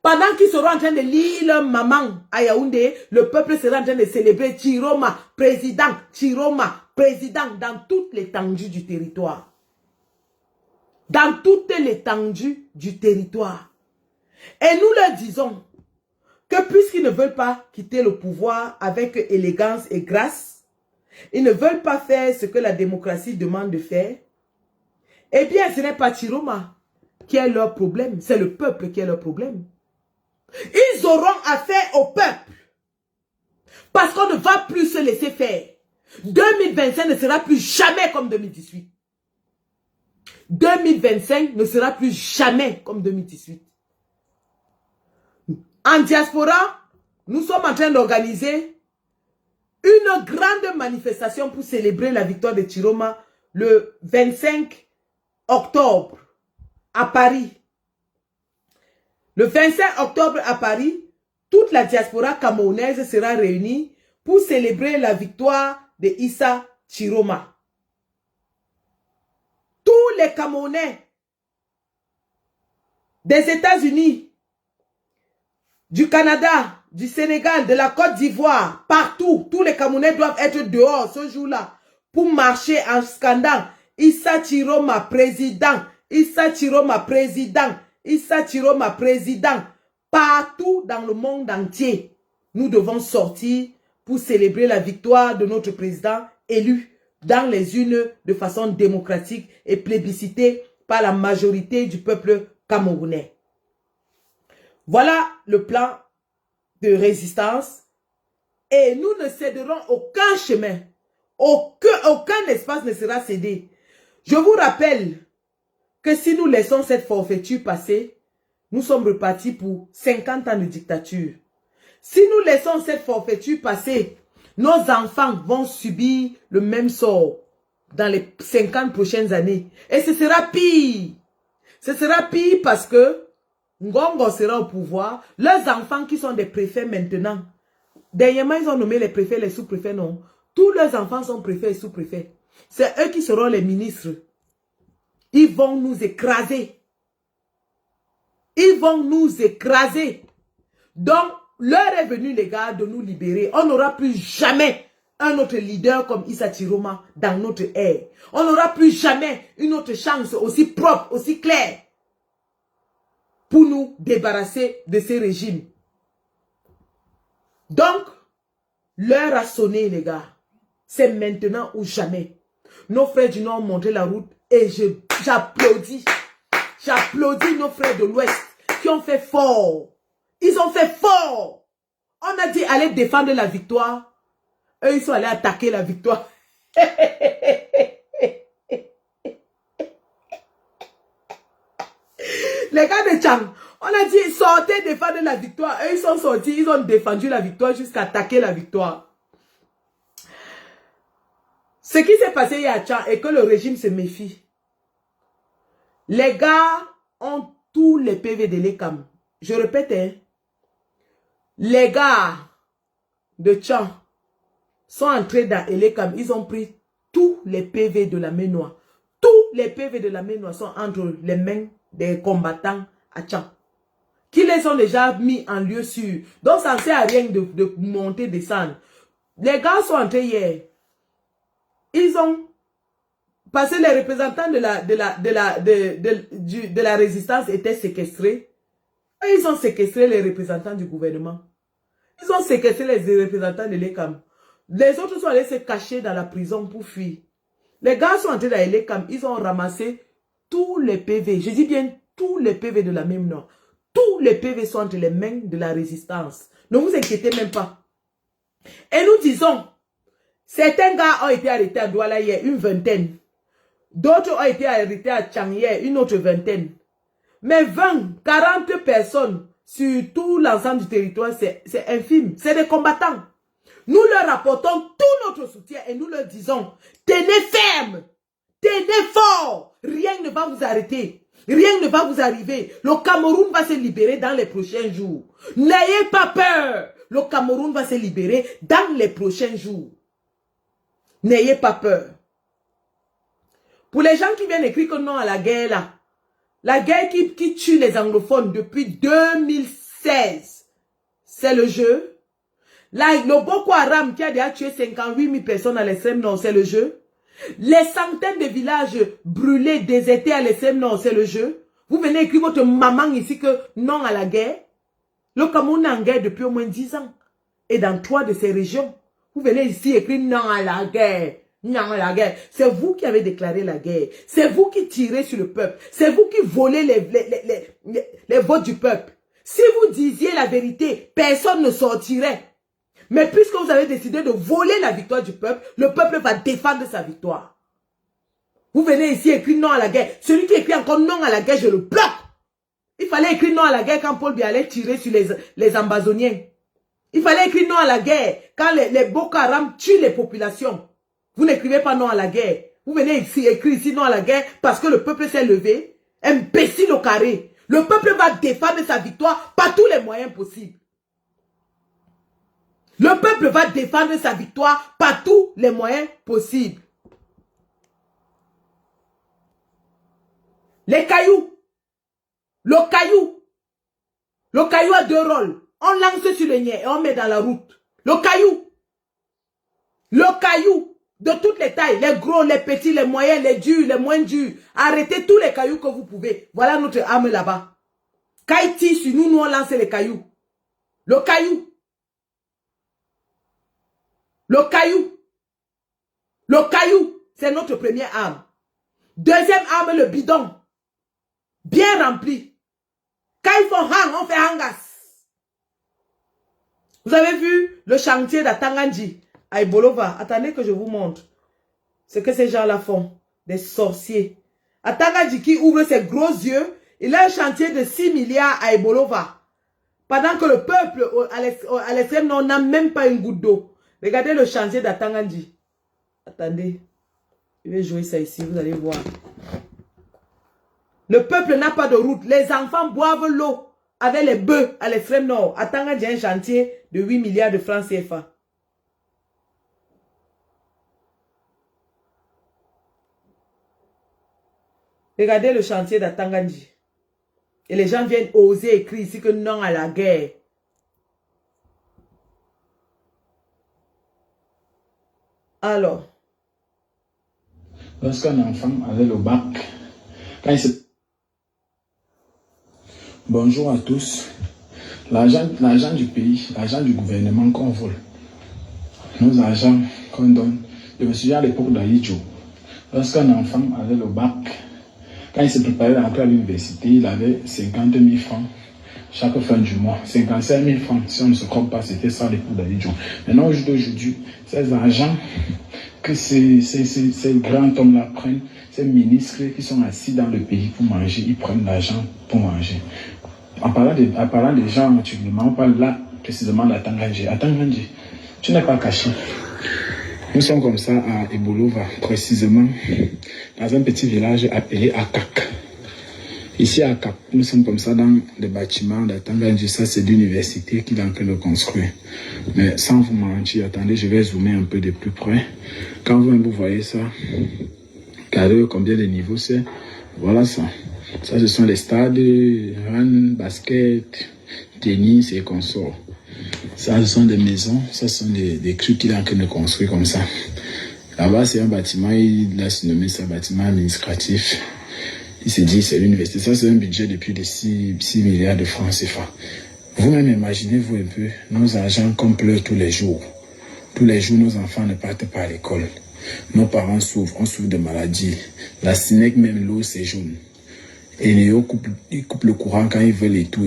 Pendant qu'ils seront en train de lire leur maman à Yaoundé, le peuple sera en train de célébrer Chiroma, président, dans toute l'étendue du territoire. Dans toute l'étendue du territoire. Et nous leur disons que puisqu'ils ne veulent pas quitter le pouvoir avec élégance et grâce, ils ne veulent pas faire ce que la démocratie demande de faire, eh bien ce n'est pas Chiroma qui est leur problème, c'est le peuple qui est leur problème. Ils auront affaire au peuple. Parce qu'on ne va plus se laisser faire. 2025 ne sera plus jamais comme 2018. 2025 ne sera plus jamais comme 2018. En diaspora, nous sommes en train d'organiser une grande manifestation pour célébrer la victoire de Chiroma le 25 octobre à Paris. Le 25 octobre à Paris, toute la diaspora camerounaise sera réunie pour célébrer la victoire de Issa Chiroma. Tous les Camerounais des États-Unis, du Canada, du Sénégal, de la Côte d'Ivoire, partout, tous les Camerounais doivent être dehors ce jour-là pour marcher en scandant Issa Chiroma président, Issa Chiroma président, Issa Chiroma président. Partout dans le monde entier, nous devons sortir pour célébrer la victoire de notre président élu dans les urnes de façon démocratique et plébiscité par la majorité du peuple camerounais. Voilà le plan de résistance et nous ne céderons aucun chemin. Aucun espace ne sera cédé. Je vous rappelle que si nous laissons cette forfaiture passer, nous sommes repartis pour 50 ans de dictature. Si nous laissons cette forfaiture passer, nos enfants vont subir le même sort dans les 50 prochaines années. Et ce sera pire. Ce sera pire parce que Ngongo sera au pouvoir. Leurs enfants qui sont des préfets maintenant, dernièrement ils ont nommé les préfets, les sous-préfets, non. Tous leurs enfants sont préfets et sous-préfets. C'est eux qui seront les ministres. Ils vont nous écraser. Ils vont nous écraser. Donc, l'heure est venue, les gars, de nous libérer. On n'aura plus jamais un autre leader comme Issa Chiroma dans notre ère. On n'aura plus jamais une autre chance aussi propre, aussi claire pour nous débarrasser de ces régimes. Donc, l'heure a sonné, les gars. C'est maintenant ou jamais. Nos frères du Nord ont montré la route et j'applaudis. J'applaudis nos frères de l'Ouest qui ont fait fort. Ils ont fait fort. On a dit allez défendre la victoire. Eux, ils sont allés attaquer la victoire. Les gars de Tchang, on a dit sortez défendre la victoire. Eux, ils sont sortis, ils ont défendu la victoire jusqu'à attaquer la victoire. Ce qui s'est passé hier à Tchang est que le régime se méfie. Les gars ont tous les PV de l'ECAM. Je répète, hein, les gars de Tchang sont entrés dans l'ECAM. Ils ont pris tous les PV de la main noire. Tous les PV de la main noire sont entre les mains des combattants à Tchang. Qui les ont déjà mis en lieu sûr. Donc ça ne sert à rien de monter, descendre. Les gars sont entrés hier. Ils ont parce que les représentants de la résistance étaient séquestrés. Et ils ont séquestré les représentants du gouvernement. Ils ont séquestré les représentants de l'ECAM. Les autres sont allés se cacher dans la prison pour fuir. Les gars sont entrés dans l'ECAM. Ils ont ramassé tous les PV. Je dis bien tous les PV de la même Nord. Tous les PV sont entre les mains de la résistance. Ne vous inquiétez même pas. Et nous disons, certains gars ont été arrêtés à Douala hier, une vingtaine. D'autres ont été arrêtés à Tchang hier, une autre vingtaine. Mais 20, 40 personnes sur tout l'ensemble du territoire, c'est infime. C'est des combattants. Nous leur apportons tout notre soutien et nous leur disons, tenez ferme, tenez fort, rien ne va vous arrêter. Rien ne va vous arriver. Le Cameroun va se libérer dans les prochains jours. N'ayez pas peur. Le Cameroun va se libérer dans les prochains jours. N'ayez pas peur. Pour les gens qui viennent écrire que non à la guerre là, la guerre qui tue les anglophones depuis 2016, c'est le jeu. Là, le Boko Haram qui a déjà tué 58 000 personnes à l'extrême nord, c'est le jeu. Les centaines de villages brûlés, désertés à l'extrême nord, c'est le jeu. Vous venez écrire votre maman ici que non à la guerre. Le Cameroun est en guerre depuis au moins 10 ans. Et dans 3 de ces régions, vous venez ici écrire non à la guerre. Non à la guerre. C'est vous qui avez déclaré la guerre. C'est vous qui tirez sur le peuple. C'est vous qui volez les votes du peuple. Si vous disiez la vérité, personne ne sortirait. Mais puisque vous avez décidé de voler la victoire du peuple, le peuple va défendre sa victoire. Vous venez ici écrire non à la guerre. Celui qui écrit encore non à la guerre, je le bloque. Il fallait écrire non à la guerre quand Paul Biya allait tirer sur les Ambazoniens. Il fallait écrire non à la guerre quand les Boko Haram tuent les populations. Vous n'écrivez pas non à la guerre. Vous venez ici écrire ici non à la guerre parce que le peuple s'est levé. Imbécile au carré. Le peuple va défendre sa victoire par tous les moyens possibles. Le peuple va défendre sa victoire par tous les moyens possibles. Les cailloux. Le caillou a deux rôles. On lance sur le niais et on met dans la route. Le caillou de toutes les tailles, les gros, les petits, les moyens, les durs, les moins durs. Arrêtez tous les cailloux que vous pouvez. Voilà notre arme là-bas. Quand il tire sur nous, nous on lance les cailloux. Le caillou, c'est notre première arme. Deuxième arme, le bidon. Bien rempli. Quand il faut hang, on fait hangas. Vous avez vu le chantier d'Atanganji à Ebolova? Attendez que je vous montre ce que ces gens-là font. Des sorciers. Atanganji qui ouvre ses gros yeux, il a un chantier de 6 milliards à Ebolova. Pendant que le peuple à l'extrême nord n'a même pas une goutte d'eau. Regardez le chantier d'Atanganji. Attendez. Je vais jouer ça ici, vous allez voir. Le peuple n'a pas de route. Les enfants boivent l'eau avec les bœufs à l'extrême nord. Atanganji a un chantier de 8 milliards de francs CFA. Regardez le chantier d'Atanganji. Et les gens viennent oser écrire ici que non à la guerre. Alors. Lorsqu'un enfant avait le bac, quand il se... Bonjour à tous. L'argent du pays, l'argent du gouvernement qu'on vole, nos argents qu'on donne. Je me souviens à l'époque d'Aïdjo, lorsqu'un enfant avait le bac, quand il se préparait à entrer à l'université, il avait 50 000 francs chaque fin du mois. 55 000 francs, si on ne se trompe pas, c'était ça à l'époque d'Aïdjo. Maintenant, aujourd'hui, ces argents que ces grands hommes-là prennent, ces ministres qui sont assis dans le pays pour manger, ils prennent l'argent pour manger. En parlant des gens, on parle là précisément d'Atanganji. Atanganji, tu n'es pas caché. Nous sommes comme ça à Ebolova, précisément dans un petit village appelé Akak. Ici à Akak, nous sommes comme ça dans les bâtiments d'Atanganji. Ça, c'est l'université qu'il est en train de construire. Mais sans vous mentir, attendez, je vais zoomer un peu de plus près. Quand vous voyez ça, regardez combien de niveaux c'est. Voilà ça. Ça, ce sont les stades, run, basket, tennis et consorts. Ça, ce sont des maisons, ça, ce sont des trucs qu'il est en train de construire comme ça. Là-bas, c'est un bâtiment, il a nommé ça bâtiment administratif. Il s'est dit, c'est l'université. Ça, c'est un budget de plus de 6 milliards de francs CFA. Vous-même, imaginez-vous un peu nos argents qu'on pleure tous les jours. Tous les jours, nos enfants ne partent pas à l'école. Nos parents souffrent, on souffre de maladies. La SNEC, même l'eau, c'est jaune. Et Néo coupe le courant quand ils veulent et tout.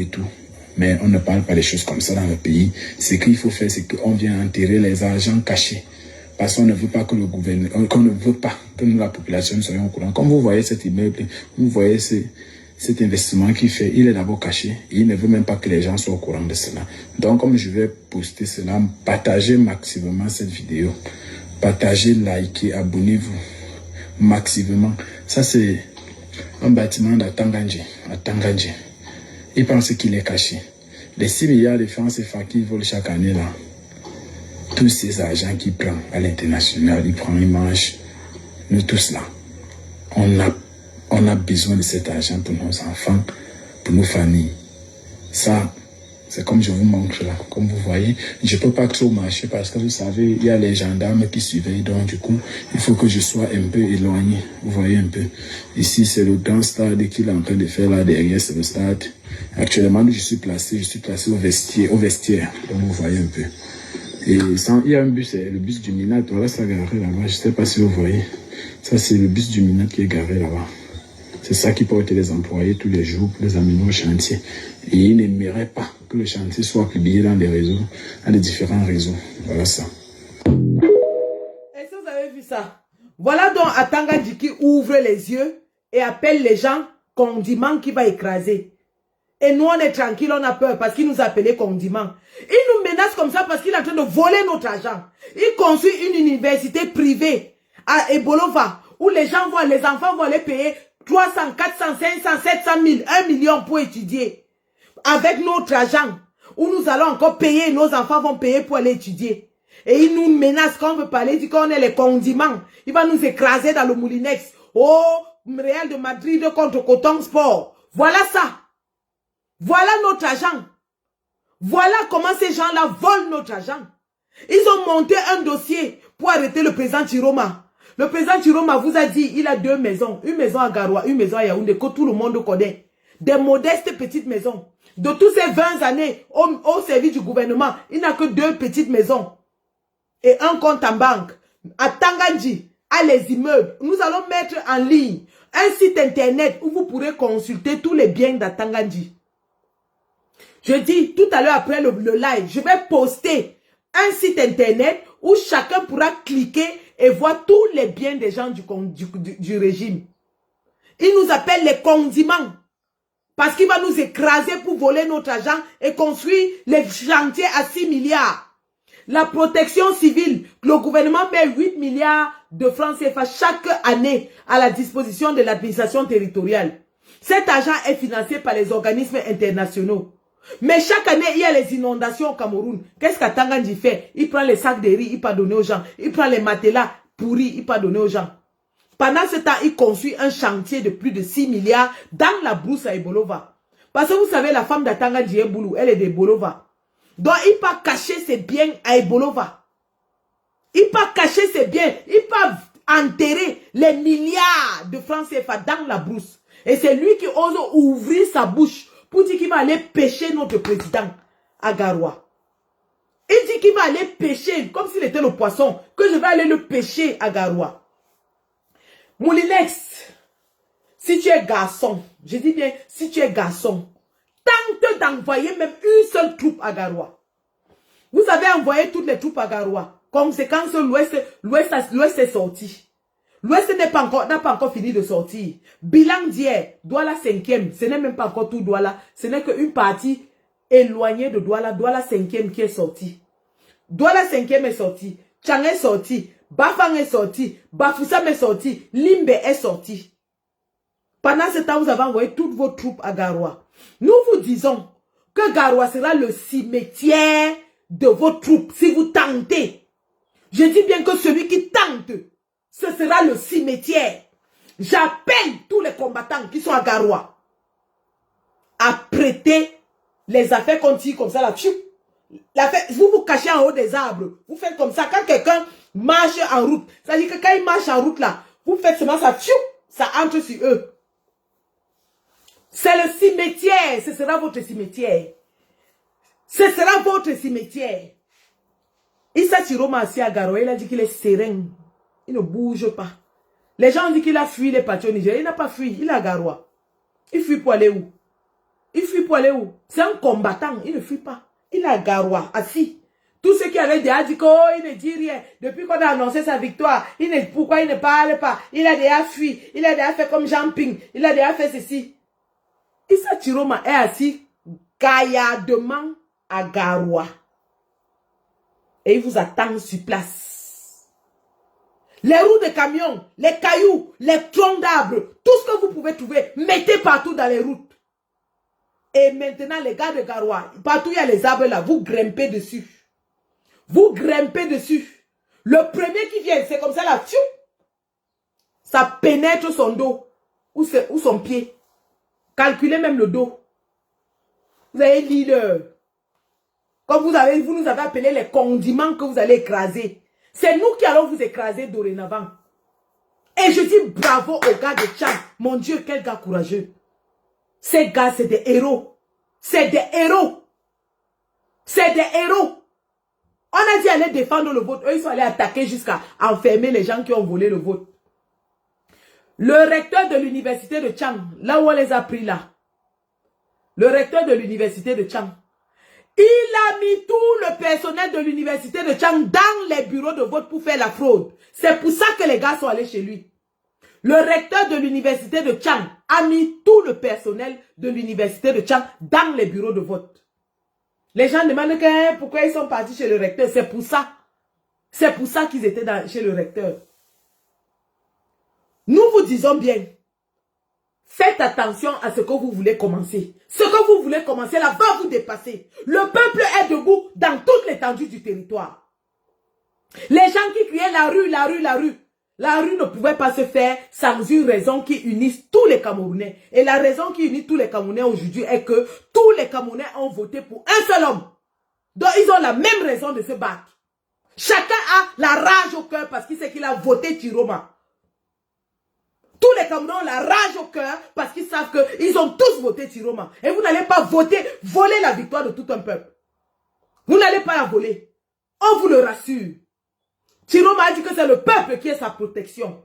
Mais on ne parle pas des choses comme ça dans le pays. Ce qu'il faut faire, c'est qu'on vient enterrer les argents cachés. Parce qu'on ne veut pas que le gouvernement, qu'on ne veut pas que nous, la population, soyons au courant. Comme vous voyez cet immeuble, vous voyez cet investissement qu'il fait, il est d'abord caché. Et il ne veut même pas que les gens soient au courant de cela. Donc, comme je vais poster cela, partagez maximum cette vidéo. Partagez, likez, abonnez-vous maximum. Ça, c'est un bâtiment d'Atanganji. Il pense qu'il est caché. Les 6 milliards de francs CFA qu'il vole chaque année là, tous ces argents qu'il prend à l'international, il mange. Nous tous là, on a besoin de cet argent pour nos enfants, pour nos familles. Ça, c'est comme je vous montre là, comme vous voyez. Je ne peux pas trop marcher parce que vous savez, il y a les gendarmes qui surveillent. Donc du coup, il faut que je sois un peu éloigné. Vous voyez un peu. Ici, c'est le grand stade qu'il est en train de faire là derrière, c'est le stade. Actuellement, je suis placé au vestiaire. Donc vous voyez un peu. Et il y a un bus, c'est le bus du Minat. Voilà, ça garé là-bas. Je ne sais pas si vous voyez. Ça, c'est le bus du Minat qui est garé là-bas. C'est ça qui porte les employés tous les jours pour les amener au chantier. Et ils n'aimeraient pas que le chantier soit publié dans des réseaux, dans les différents réseaux. Voilà ça. Est-ce que vous avez vu ça? Voilà donc Atanganji qui ouvre les yeux et appelle les gens condiment qui va écraser. Et nous, on est tranquille, on a peur parce qu'il nous a appelé condiment. Il nous menace comme ça parce qu'il est en train de voler notre argent. Il construit une université privée à Ebolova où les enfants vont aller payer 300, 400, 500, 700 000, 1 million pour étudier. Avec notre argent. où nous allons encore payer, nos enfants vont payer pour aller étudier. Et il nous menace quand on veut parler, il dit qu'on est les condiments. Il va nous écraser dans le Moulinex. Oh, Real de Madrid contre Coton Sport. Voilà ça. Voilà notre argent. Voilà comment ces gens-là volent notre argent. Ils ont monté un dossier pour arrêter le président Chiroma. Le président Chiroma vous a dit, il a 2 maisons. Une maison à Garoua, une maison à Yaoundé, que tout le monde connaît. Des modestes petites maisons. De tous ces 20 années au service du gouvernement, il n'a que 2 petites maisons. Et un compte en banque. À Tangandji, à les immeubles, nous allons mettre en ligne un site internet où vous pourrez consulter tous les biens d'Atangandji. Je dis tout à l'heure après le live, je vais poster un site internet où chacun pourra cliquer et voir tous les biens des gens du régime. Il nous appelle les condiments. Parce qu'il va nous écraser pour voler notre argent et construire les chantiers à 6 milliards. La protection civile, le gouvernement met 8 milliards de francs CFA chaque année à la disposition de l'administration territoriale. Cet argent est financé par les organismes internationaux. Mais chaque année, il y a les inondations au Cameroun. Qu'est-ce qu'Atangandji fait? Il prend les sacs de riz, il peut donner aux gens. Il prend les matelas pourris, il peut donner aux gens. Pendant ce temps, il construit un chantier de plus de 6 milliards dans la brousse à Ebolova. Parce que vous savez, la femme d'Atangandji Boulou, elle est d'Ebolova. Donc, il peut cacher ses biens à Ebolova. Il peut cacher ses biens. Il peut enterrer les milliards de francs CFA dans la brousse. Et c'est lui qui ose ouvrir sa bouche pour dire qu'il va aller pêcher notre président à Garoua. Il dit qu'il va aller pêcher, comme s'il était le poisson, que je vais aller le pêcher à Garoua. Moulinex, si tu es garçon, je dis bien, si tu es garçon, tente d'envoyer même une seule troupe à Garoua. Vous avez envoyé toutes les troupes à Garoua. Conséquence, l'Ouest est sorti. L'Ouest n'a pas encore fini de sortir. Bilan d'hier, Douala 5e, ce n'est même pas encore tout Douala. Ce n'est qu'une partie éloignée de Douala, Douala 5e qui est sortie. Douala 5e est sorti. Tchang est sorti. Bafang est sorti. Bafoussam est sorti. Limbe est sorti. Pendant ce temps, vous avez envoyé toutes vos troupes à Garoua. Nous vous disons que Garoua sera le cimetière de vos troupes si vous tentez. Je dis bien que celui qui tente, ce sera le cimetière. J'appelle tous les combattants qui sont à Garoua à prêter les affaires contre comme ça là. Vous vous cachez en haut des arbres. Vous faites comme ça. Quand quelqu'un marche en route, ça veut dire que quand il marche en route là, vous faites seulement ça. Ça entre sur eux. C'est le cimetière. Ce sera votre cimetière. Ce sera votre cimetière. Issa Chiroma assis à Garoua, il a dit qu'il est serein. Il ne bouge pas. Les gens disent qu'il a fui les partis au Niger. Il n'a pas fui. Il est à Garoua. Il fuit pour aller où? Il fuit pour aller où? C'est un combattant. Il ne fuit pas. Il est à Garoua, assis. Tous ceux qui avaient déjà dit qu'il ne dit rien. Depuis qu'on a annoncé sa victoire, pourquoi il ne parle pas? Il a déjà fui. Il a déjà fait comme Jean Ping. Il a déjà fait ceci. Issa Chiroma est assis gaillardement à Garoua. Et il vous attend sur place. Les roues de camions, les cailloux, les troncs d'arbres, tout ce que vous pouvez trouver, mettez partout dans les routes. Et maintenant, les gars de Garoua, partout il y a les arbres là, vous grimpez dessus. Vous grimpez dessus. Le premier qui vient, c'est comme ça là, ça pénètre son dos ou son pied. Calculez même le dos. Vous avez leader. Comme vous nous avez appelé les condiments que vous allez écraser. C'est nous qui allons vous écraser dorénavant. Et je dis bravo aux gars de Tchad. Mon Dieu, quel gars courageux. Ces gars, c'est des héros. C'est des héros. C'est des héros. On a dit aller défendre le vote. Eux, ils sont allés attaquer jusqu'à enfermer les gens qui ont volé le vote. Le recteur de l'université de Tchang, là où on les a pris là. Le recteur de l'université de Tchang. Il a mis tout le personnel de l'université de Tchang dans les bureaux de vote pour faire la fraude. C'est pour ça que les gars sont allés chez lui. Le recteur de l'université de Tchang a mis tout le personnel de l'université de Tchang dans les bureaux de vote. Les gens demandent pourquoi ils sont partis chez le recteur. C'est pour ça. C'est pour ça qu'ils étaient chez le recteur. Nous vous disons bien, faites attention à ce que vous voulez commencer. Ce que vous voulez commencer là va vous dépasser. Le peuple est debout dans toute l'étendue du territoire. Les gens qui criaient la rue, la rue, la rue. La rue ne pouvait pas se faire sans une raison qui unisse tous les Camerounais. Et la raison qui unit tous les Camerounais aujourd'hui est que tous les Camerounais ont voté pour un seul homme. Donc ils ont la même raison de se battre. Chacun a la rage au cœur parce qu'il sait qu'il a voté Chiroma. Tous les Camerounais ont la rage au cœur parce qu'ils savent qu'ils ont tous voté Chiroma. Et vous n'allez pas voler la victoire de tout un peuple. Vous n'allez pas la voler. On vous le rassure. Chiroma a dit que c'est le peuple qui est sa protection.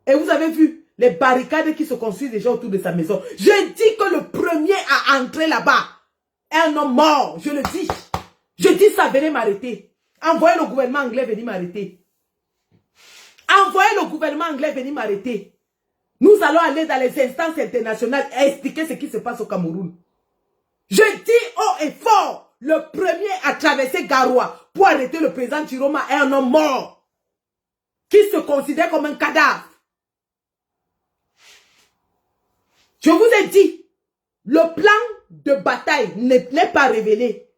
Et vous avez vu les barricades qui se construisent déjà autour de sa maison. Je dis que le premier à entrer là-bas est un homme mort. Je le dis. Je dis ça, venez m'arrêter. Envoyez le gouvernement anglais venir m'arrêter. Envoyez le gouvernement anglais venir m'arrêter. Nous allons aller dans les instances internationales et expliquer ce qui se passe au Cameroun. Je dis haut et fort, le premier à traverser Garoua pour arrêter le président Chiroma est un homme mort. Qui se considère comme un cadavre. Je vous ai dit, le plan de bataille n'est pas révélé.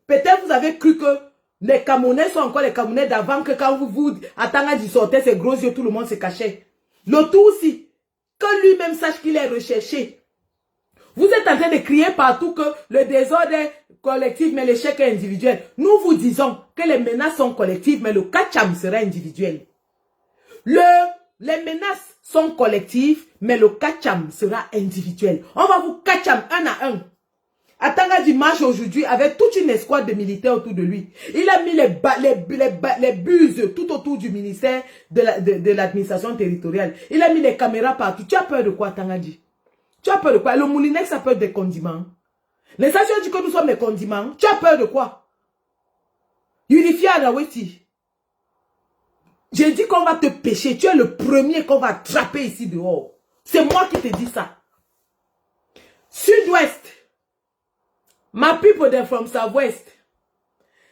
Peut-être vous avez cru que les Camerounais sont encore les Camerounais d'avant, que quand vous Atangadi sortait ses gros yeux, tout le monde se cachait. Le tout aussi, que lui-même sache qu'il est recherché. Vous êtes en train de crier partout que le désordre est collectif, mais l'échec est individuel. Nous vous disons que les menaces sont collectives, mais le kacham sera individuel. Les menaces sont collectives, mais le kacham sera individuel. On va vous kacham un à un. Atangadi marche aujourd'hui avec toute une escouade de militaires autour de lui. Il a mis les buses tout autour du ministère de l'administration territoriale. Il a mis les caméras partout. Tu as peur de quoi, Atangadi? Tu as peur de quoi? Le Moulinex a peur des condiments. Les stations disent que nous sommes les condiments. Tu as peur de quoi? Unifié à la Weti. J'ai dit qu'on va te pêcher. Tu es le premier qu'on va attraper ici dehors. C'est moi qui te dis ça. Sud-Ouest. My people, they're from Southwest.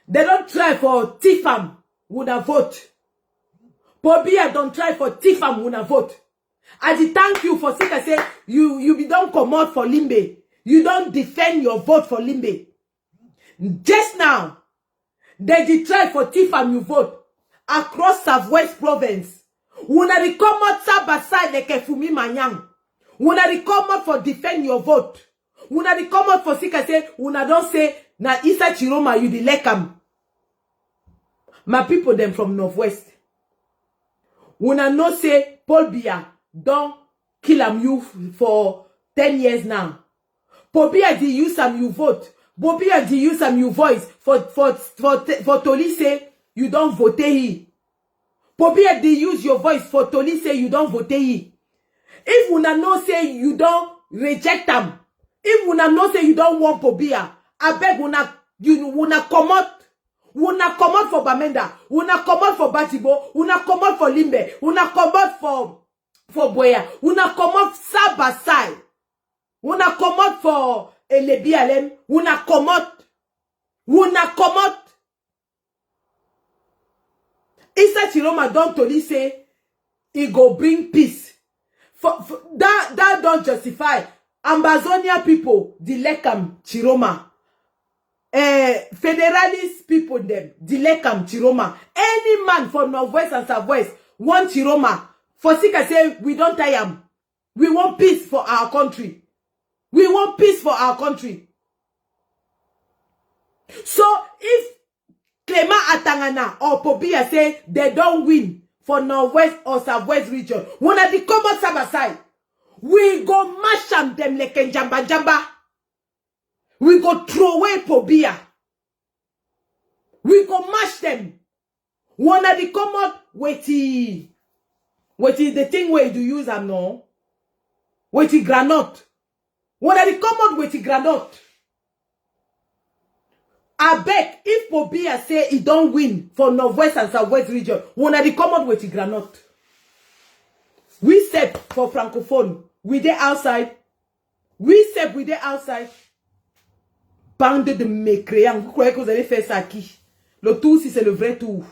They don't try for Tifam when I vote. Pobia don't try for Tifam when I vote. I did thank you for saying, I say, you don't come out for Limbe. You don't defend your vote for Limbe. Just now, they did try for Tifam you vote. Across Southwest province. When I come out side by side like a Fumi Manyang. When I come out for defend your vote. When I come out for sick, I say, when I don't say, na Isa Chiroma, you the lekam. My people, them from Northwest. When I know say, Paul Biya, don't kill am you for 10 years now. Paul Biya, di use am you vote. Paul Biya, di use am you voice. For Toli say, you don't vote he. Paul Biya, di use your voice for Toli say, you don't vote he. If una know say, you don't reject them. If una know say you don't want Pobia, I beg una come out for Bamenda, una come out for Batibo, una come out for Limbe, una come out for Boya, una come out side by side, una come out for Elebialem, una come out. Isa Chiroma don't totally say he go bring peace. That don't justify. Ambazonia people, the Lekam Chiroma. Federalist people, them, the Lekam Chiroma. Any man from Northwest and Southwest want Chiroma. For Sika say, we don't tie him. We want peace for our country. We want peace for our country. So, if Clement Atangana or Pobia say they don't win for Northwest or Southwest region, when they come out side by side, we go mash them like a jamba. We go throw away Pobia. We go mash them. When they come out with the thing where you use them no. With the granite. When they come out with the granite. I beg if Pobia say he don't win for Northwest and Southwest region, when they come out with the granite. We said for Francophone, we there outside. We said we there outside. Bande de mécréants, vous croyez que vous allez faire ça à qui? Le tour si c'est le vrai tour.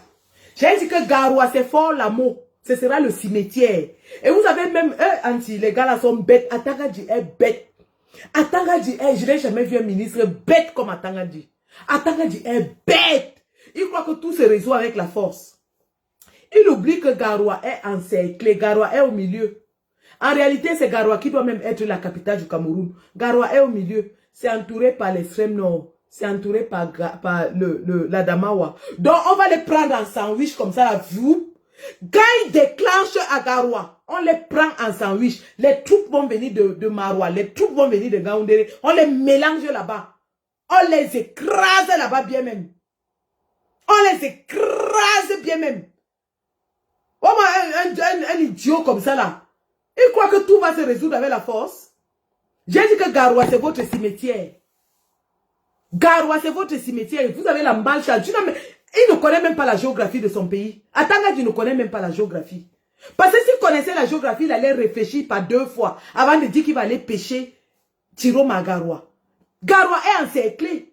J'ai dit que Garoua c'est fort l'amour. Ce sera le cimetière. Et vous avez même, les gars là sont bêtes. Atangadji est bête. Atangadji est, je n'ai jamais vu un ministre bête comme Atangadji. Atangadji est bête. Il croit que tout se résout avec la force. Il oublie que Garoua est encerclé. Garoua est au milieu. En réalité, c'est Garoua qui doit même être la capitale du Cameroun. Garoua est au milieu. C'est entouré par l'extrême nord. C'est entouré par la Damawa. Donc, on va les prendre en sandwich comme ça, là. Quand ils déclenchent à Garoua, on les prend en sandwich. Les troupes vont venir de Maroua. Les troupes vont venir de Gaoundéré. On les mélange là-bas. On les écrase là-bas bien même. On les écrase bien même. Oh, un idiot comme ça là. Il croit que tout va se résoudre avec la force. J'ai dit que Garoua, c'est votre cimetière. Garoua, c'est votre cimetière. Vous avez la malchance. Il ne connaît même pas la géographie de son pays. Atangadji ne connaît même pas la géographie. Parce que s'il connaissait la géographie, il allait réfléchir par 2 fois avant de dire qu'il va aller pêcher Tiroma à Garoua. Garoua est encerclé.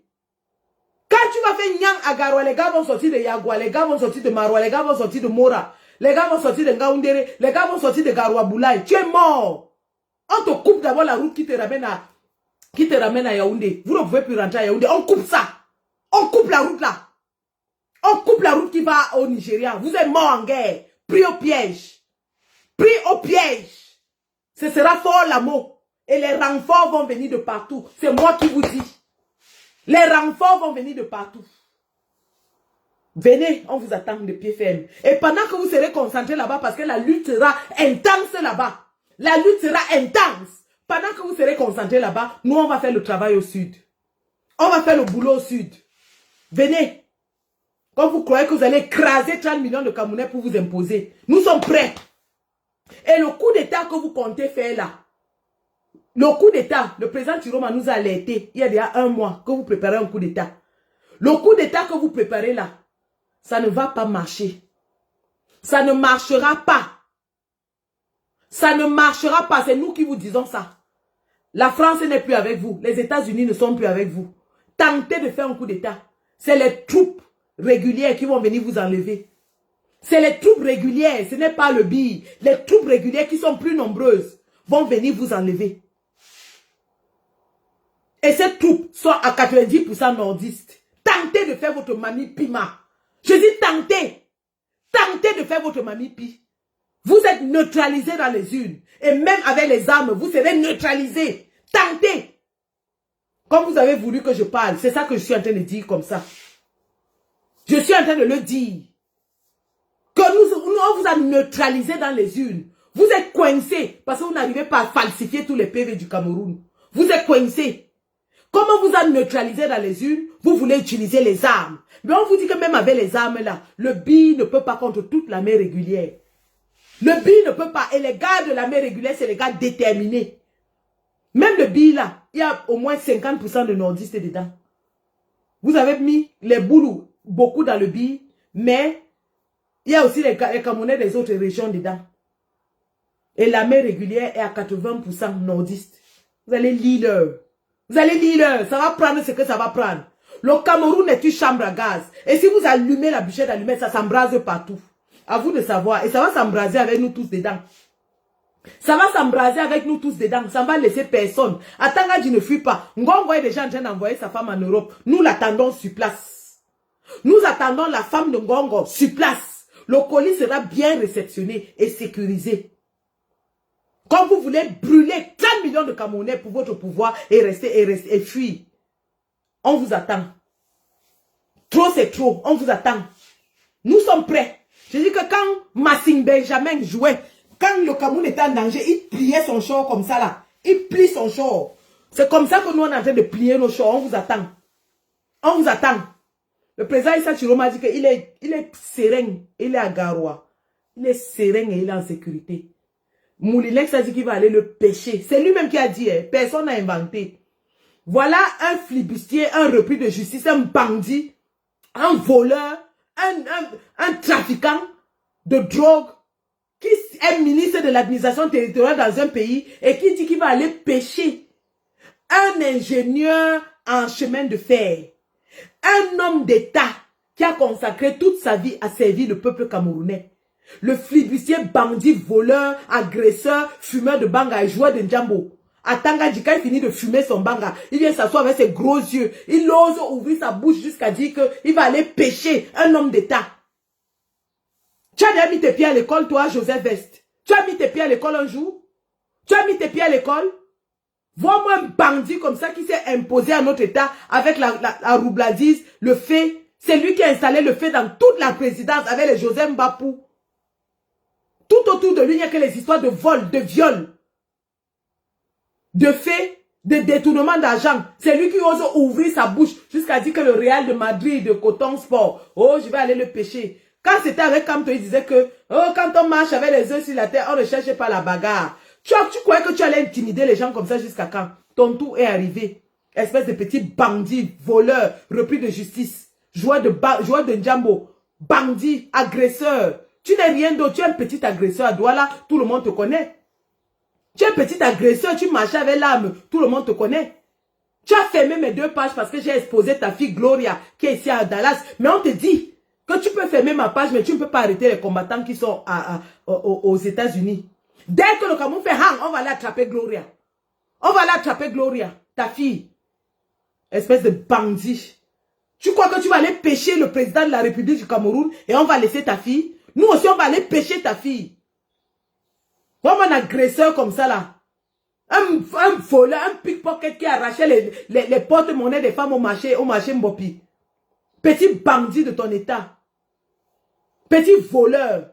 Quand tu vas faire Nyang à Garoua, les gars vont sortir de Yagua, les gars vont sortir de Maroua, les gars vont sortir de Mora, les gars vont sortir de Ngaoundéré, les gars vont sortir de Garoua Boulaye. Tu es mort. On te coupe d'abord la route qui te ramène à Yaoundé. Vous ne pouvez plus rentrer à Yaoundé. On coupe ça. On coupe la route là. On coupe la route qui va au Nigeria. Vous êtes mort en guerre. Pris au piège. Pris au piège. Ce sera fort l'amour. Et les renforts vont venir de partout. C'est moi qui vous dis. Les renforts vont venir de partout. Venez, on vous attend de pied ferme. Et pendant que vous serez concentrés là-bas, parce que la lutte sera intense là-bas. La lutte sera intense. Pendant que vous serez concentrés là-bas, nous, on va faire le travail au sud. On va faire le boulot au sud. Venez. Quand vous croyez que vous allez écraser 30 millions de Camerounais pour vous imposer, nous sommes prêts. Et le coup d'État que vous comptez faire là, le coup d'État, le président Tiroma nous a alerté il y a déjà 1 mois que vous préparez un coup d'État. Le coup d'État que vous préparez là, ça ne va pas marcher. Ça ne marchera pas. Ça ne marchera pas. C'est nous qui vous disons ça. La France n'est plus avec vous. Les États-Unis ne sont plus avec vous. Tentez de faire un coup d'État. C'est les troupes régulières qui vont venir vous enlever. C'est les troupes régulières. Ce n'est pas le BI. Les troupes régulières qui sont plus nombreuses vont venir vous enlever. Et ces troupes sont à 90% nordistes. Tentez de faire votre mamie Pima. Je dis tentez. Tentez de faire votre mamie Pi. Vous êtes neutralisés dans les urnes. Et même avec les armes, vous serez neutralisés. Tentez. Comme vous avez voulu que je parle, c'est ça que je suis en train de dire comme ça. Je suis en train de le dire. Que on vous a neutralisé dans les urnes. Vous êtes coincés parce que vous n'arrivez pas à falsifier tous les PV du Cameroun. Vous êtes coincés. Comme on vous a neutralisé dans les urnes, vous voulez utiliser les armes. Mais on vous dit que même avec les armes là, le BI ne peut pas contre toute l'armée régulière. Le BI ne peut pas. Et les gars de l'armée régulière, c'est les gars déterminés. Même le BI là, il y a au moins 50% de nordistes dedans. Vous avez mis les boulous, beaucoup dans le BI, mais il y a aussi les Camerounais des autres régions dedans. Et l'armée régulière est à 80% nordiste. Vous allez lire. Vous allez lire. Ça va prendre ce que ça va prendre. Le Cameroun est une chambre à gaz. Et si vous allumez la bûchette d'allumette, ça s'embrase partout. À vous de savoir. Et ça va s'embraser avec nous tous dedans. Ça va s'embraser avec nous tous dedans. Ça ne va laisser personne. Atangadji ne fuit pas. Ngongo est déjà en train d'envoyer sa femme en Europe. Nous l'attendons sur place. Nous attendons la femme de Ngongo sur place. Le colis sera bien réceptionné et sécurisé. Quand vous voulez brûler 30 millions de Camerounais pour votre pouvoir et fuir, on vous attend. Trop c'est trop, on vous attend. Nous sommes prêts. Je dis que quand Massing Benjamin jouait, quand le Cameroun était en danger, il pliait son short comme ça là. Il plie son short. C'est comme ça que nous on est en train de plier nos shorts. On vous attend. On vous attend. Le président Issa Chiroma dit qu'il est serein. Il est à Garoua. Il est serein et il est en sécurité. Moulinex a dit qu'il va aller le pêcher. C'est lui-même qui a dit. Personne n'a inventé. Voilà un flibustier, un repris de justice, un bandit, un voleur, un trafiquant de drogue qui est ministre de l'administration territoriale dans un pays et qui dit qu'il va aller pêcher un ingénieur en chemin de fer. Un homme d'État qui a consacré toute sa vie à servir le peuple camerounais. Le flibustier, bandit, voleur, agresseur, fumeur de banga et joueur de njambo. Atanga Dika, il finit de fumer son banga. Il vient s'asseoir avec ses gros yeux. Il ose ouvrir sa bouche jusqu'à dire qu'il va aller pêcher un homme d'État. Tu as déjà mis tes pieds à l'école, toi, Joseph Vest? Tu as mis tes pieds à l'école un jour? Tu as mis tes pieds à l'école? Vois-moi un bandit comme ça qui s'est imposé à notre État avec la roubladise, le fait. C'est lui qui a installé le fait dans toute la présidence avec les Joseph Mbapou. Tout autour de lui, il n'y a que les histoires de vol, de viol, de faits, de détournement d'argent. C'est lui qui ose ouvrir sa bouche jusqu'à dire que le Real de Madrid, de Coton Sport, oh, je vais aller le pêcher. Quand c'était avec Kamto, il disait que, oh, quand on marche avec les œufs sur la terre, on ne cherche pas la bagarre. Tu croyais que tu allais intimider les gens comme ça jusqu'à quand? Ton tour est arrivé. Espèce de petit bandit, voleur, repris de justice, joueur de njambo, bandit, agresseur. Tu n'es rien d'autre, tu es un petit agresseur à Douala, tout le monde te connaît. Tu es un petit agresseur, tu marchais avec l'arme, tout le monde te connaît. Tu as fermé mes 2 pages parce que j'ai exposé ta fille Gloria, qui est ici à Dallas. Mais on te dit que tu peux fermer ma page, mais tu ne peux pas arrêter les combattants qui sont aux États-Unis. Dès que le Cameroun fait hang, on va aller attraper Gloria. On va aller attraper Gloria, ta fille. Espèce de bandit. Tu crois que tu vas aller pêcher le président de la République du Cameroun et on va laisser ta fille? Nous aussi, on va aller pêcher ta fille. Comme un agresseur comme ça là. Un voleur, un pickpocket qui arrachait les porte-monnaies des femmes au marché Mbopi. Petit bandit de ton État. Petit voleur.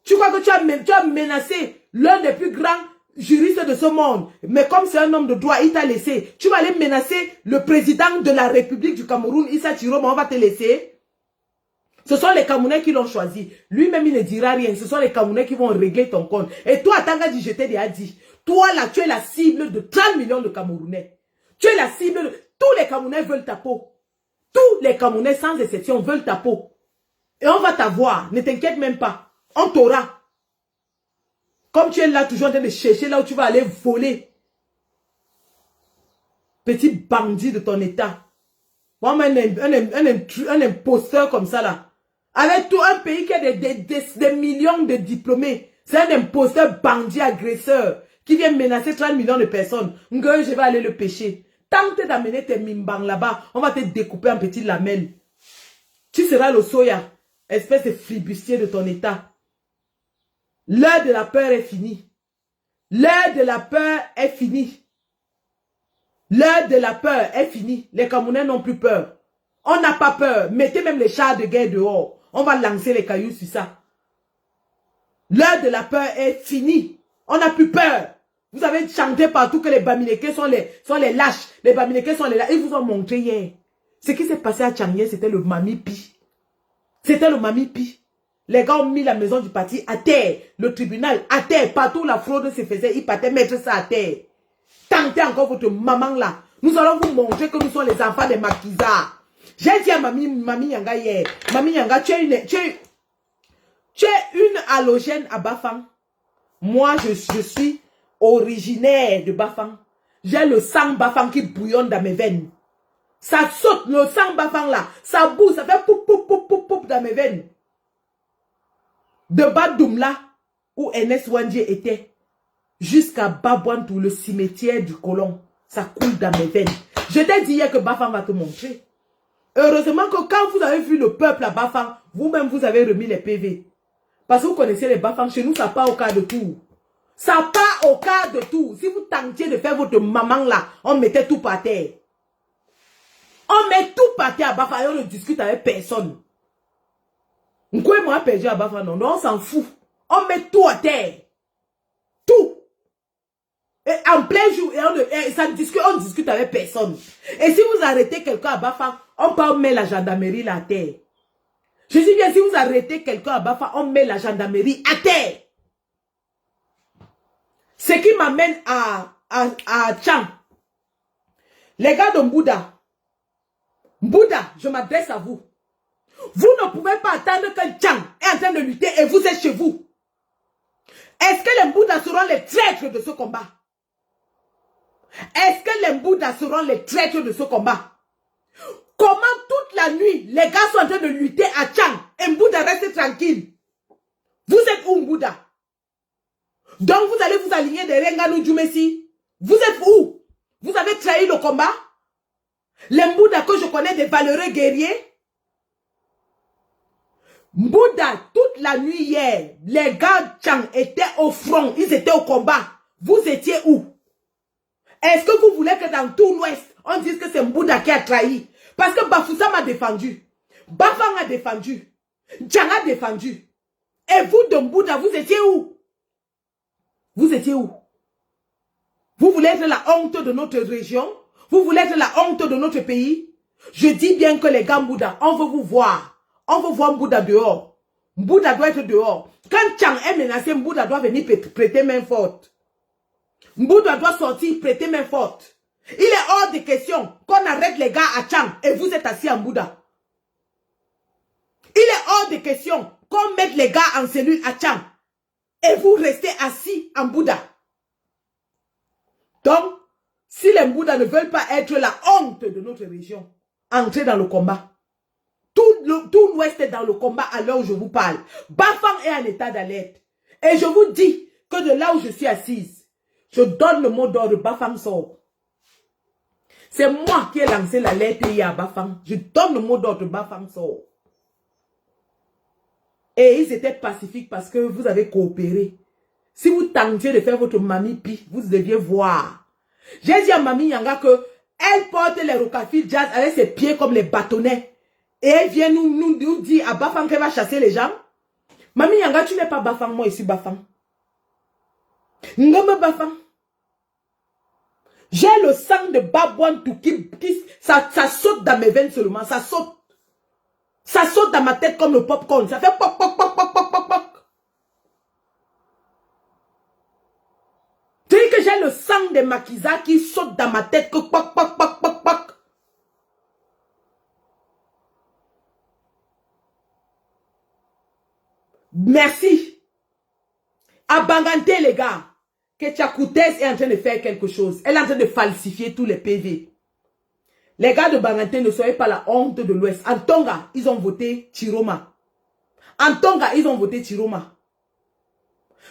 Tu crois que tu as menacé l'un des plus grands juristes de ce monde. Mais comme c'est un homme de droit, il t'a laissé. Tu vas aller menacer le président de la République du Cameroun, Issa Chiroma, on va te laisser. Ce sont les Camerounais qui l'ont choisi. Lui-même, il ne dira rien. Ce sont les Camerounais qui vont régler ton compte. Et toi, Tangadi, je t'ai déjà dit. Toi, là, tu es la cible de 30 millions de Camerounais. Tu es la cible de... Tous les Camerounais veulent ta peau. Tous les Camerounais, sans exception, veulent ta peau. Et on va t'avoir. Ne t'inquiète même pas. On t'aura. Comme tu es là, toujours en train de chercher là où tu vas aller voler. Petit bandit de ton État. Moi, un imposteur comme ça là. Avec tout un pays qui a des millions de diplômés. C'est un imposteur bandit agresseur qui vient menacer 30 millions de personnes. Je vais aller le pêcher. Tente d'amener tes mimbang là-bas. On va te découper en petites lamelles. Tu seras le soya. Espèce de flibustier de ton État. L'heure de la peur est finie. L'heure de la peur est finie. L'heure de la peur est finie. Les Camerounais n'ont plus peur. On n'a pas peur. Mettez même les chars de guerre dehors. On va lancer les cailloux sur ça. L'heure de la peur est finie. On n'a plus peur. Vous avez chanté partout que les Bamileke sont les lâches. Les Bamileke sont les lâches. Ils vous ont montré hier. Ce qui s'est passé à Tchangye, c'était le Mamipi. C'était le Mamipi. Les gars ont mis la maison du parti à terre. Le tribunal à terre. Partout où la fraude se faisait, ils partaient mettre ça à terre. Tentez encore votre maman là. Nous allons vous montrer que nous sommes les enfants des maquisards. J'ai dit à Mamie Yanga hier. Mamie Yanga, tu es une halogène à Bafang. Moi, je suis originaire de Bafang. J'ai le sang Bafang qui bouillonne dans mes veines. Ça saute, le sang Bafang là. Ça bouge, ça fait poup poup poup poup poup dans mes veines. De Badoumla, où Ernest Wandje était, jusqu'à Babouantou, le cimetière du colon. Ça coule dans mes veines. Je t'ai dit hier que Bafang va te montrer. Heureusement que quand vous avez vu le peuple à Bafang, vous-même vous avez remis les PV. Parce que vous connaissez les Bafang, chez nous ça part au quart de tour. Ça part au quart de tour. Si vous tentiez de faire votre maman là, on mettait tout par terre. On met tout par terre à Bafang et on ne discute avec personne. Nkoué moi perdu à Bafang, non, on s'en fout. On met tout à terre. Tout. Et en plein jour, on discute avec personne. Et si vous arrêtez quelqu'un à Bafang, on peut mettre la gendarmerie là à terre. Je dis bien, si vous arrêtez quelqu'un à Bafang, on met la gendarmerie à terre. Ce qui m'amène à Tchang. Les gars de Mbouda, je m'adresse à vous. Vous ne pouvez pas attendre qu'un Tchang est en train de lutter et vous êtes chez vous. Est-ce que les Mbouda seront les traîtres de ce combat? Est-ce que les Mbouda seront les traîtres de ce combat? Comment toute la nuit, les gars sont en train de lutter à Tchang et Mbouda reste tranquille? Vous êtes où, Mbouda? Donc vous allez vous aligner derrière Nganou Djoumessi. Vous êtes où? Vous avez trahi le combat? Les Mbouda que je connais, des valeureux guerriers. Mbouda, toute la nuit hier, les gars Tchang étaient au front, ils étaient au combat. Vous étiez où? Est-ce que vous voulez que dans tout l'Ouest, on dise que c'est Mbouda qui a trahi? Parce que Bafoussam a défendu, Bafang a défendu, Tchang a défendu. Et vous de Mbouda, vous étiez où? Vous étiez où? Vous voulez être la honte de notre région? Vous voulez être la honte de notre pays? Je dis bien que les gars Mbouda, on veut vous voir. On veut voir Mbouda dehors. Mbouda doit être dehors. Quand Tchang est menacé, Mbouda doit venir prêter main forte. Mbouda doit sortir, prêter main forte. Il est hors de question qu'on arrête les gars à Tchang et vous êtes assis à Mbouda. Il est hors de question qu'on mette les gars en cellule à Tchang et vous restez assis en Mbouda. Donc, si les Mbouda ne veulent pas être la honte de notre région, entrez dans le combat. Tout l'Ouest est dans le combat à l'heure où je vous parle. Bafang est en état d'alerte. Et je vous dis que de là où je suis assise, je donne le mot d'ordre, Bafang sort. C'est moi qui ai lancé l'alerte hier à Bafang. Je donne le mot d'ordre, Bafang sort. Et ils étaient pacifiques parce que vous avez coopéré. Si vous tentiez de faire votre mamie pi, vous deviez voir. J'ai dit à Mamie Yanga que elle porte les rocafil jazz avec ses pieds comme les bâtonnets. Et elle vient nous dire à Bafang qu'elle va chasser les gens. Mamie Yanga, tu n'es pas Bafang, moi je suis Bafang. Ngome Bafang. J'ai le sang de Babouane qui ça saute dans mes veines seulement, ça saute. Ça saute dans ma tête comme le popcorn, ça fait pop, pop, pop, pop, pop, pop, pop. Tu dis que j'ai le sang de Makiza qui saute dans ma tête que pop, pop, pop, pop, pop. Merci. À Bangante, les gars, que Tchakoutès est en train de faire quelque chose. Elle est en train de falsifier tous les PV. Les gars de Bangante, ne soyez pas la honte de l'Ouest. En Tonga, ils ont voté Chiroma. En Tonga, ils ont voté Chiroma.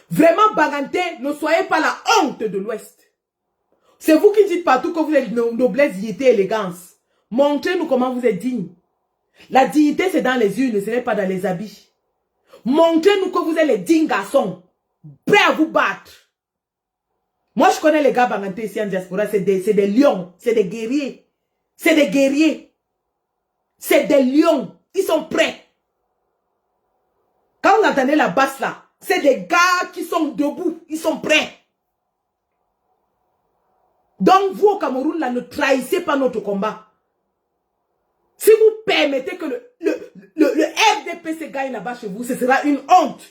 Vraiment, Bangante, ne soyez pas la honte de l'Ouest. C'est vous qui dites partout que vous êtes noblesse, dignité, élégance. Montrez-nous comment vous êtes digne. La dignité, c'est dans les urnes, ce n'est pas dans les habits. Montrez-nous que vous êtes les dignes garçons, prêts à vous battre. Moi, je connais les gars Bangante ici en diaspora, c'est des lions, c'est des guerriers. C'est des guerriers. C'est des lions. Ils sont prêts. Quand vous entendez la basse là, c'est des gars qui sont debout. Ils sont prêts. Donc, vous au Cameroun, là, ne trahissez pas notre combat. Si vous permettez que le RDPC gagne là-bas chez vous, ce sera une honte.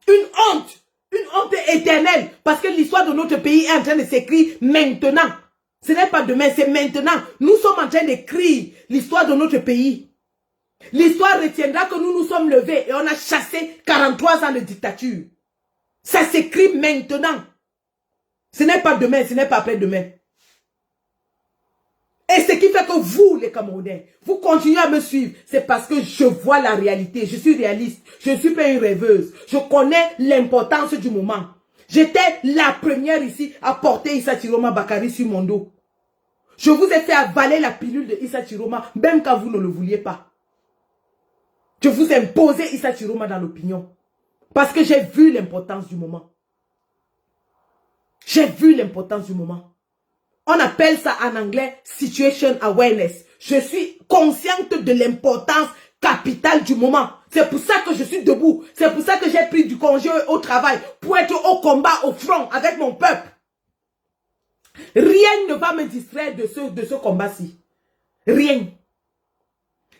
Une honte. Une honte éternelle. Parce que l'histoire de notre pays est en train de s'écrire maintenant. Ce n'est pas demain, c'est maintenant. Nous sommes en train d'écrire l'histoire de notre pays. L'histoire retiendra que nous nous sommes levés et on a chassé 43 ans de dictature. Ça s'écrit maintenant. Ce n'est pas demain, ce n'est pas après-demain. Et ce qui fait que vous, les Camerounais, vous continuez à me suivre, c'est parce que je vois la réalité. Je suis réaliste. Je ne suis pas une rêveuse. Je connais l'importance du moment. J'étais la première ici à porter Issa Chiroma Bakari sur mon dos. Je vous ai fait avaler la pilule de Issa Chiroma, même quand vous ne le vouliez pas. Je vous ai imposé Issa Chiroma dans l'opinion. Parce que j'ai vu l'importance du moment. J'ai vu l'importance du moment. On appelle ça en anglais situation awareness. Je suis consciente de l'importance capitale du moment. C'est pour ça que je suis debout. C'est pour ça que j'ai pris du congé au travail. Pour être au combat, au front avec mon peuple. Rien ne va me distraire de ce combat-ci. Rien.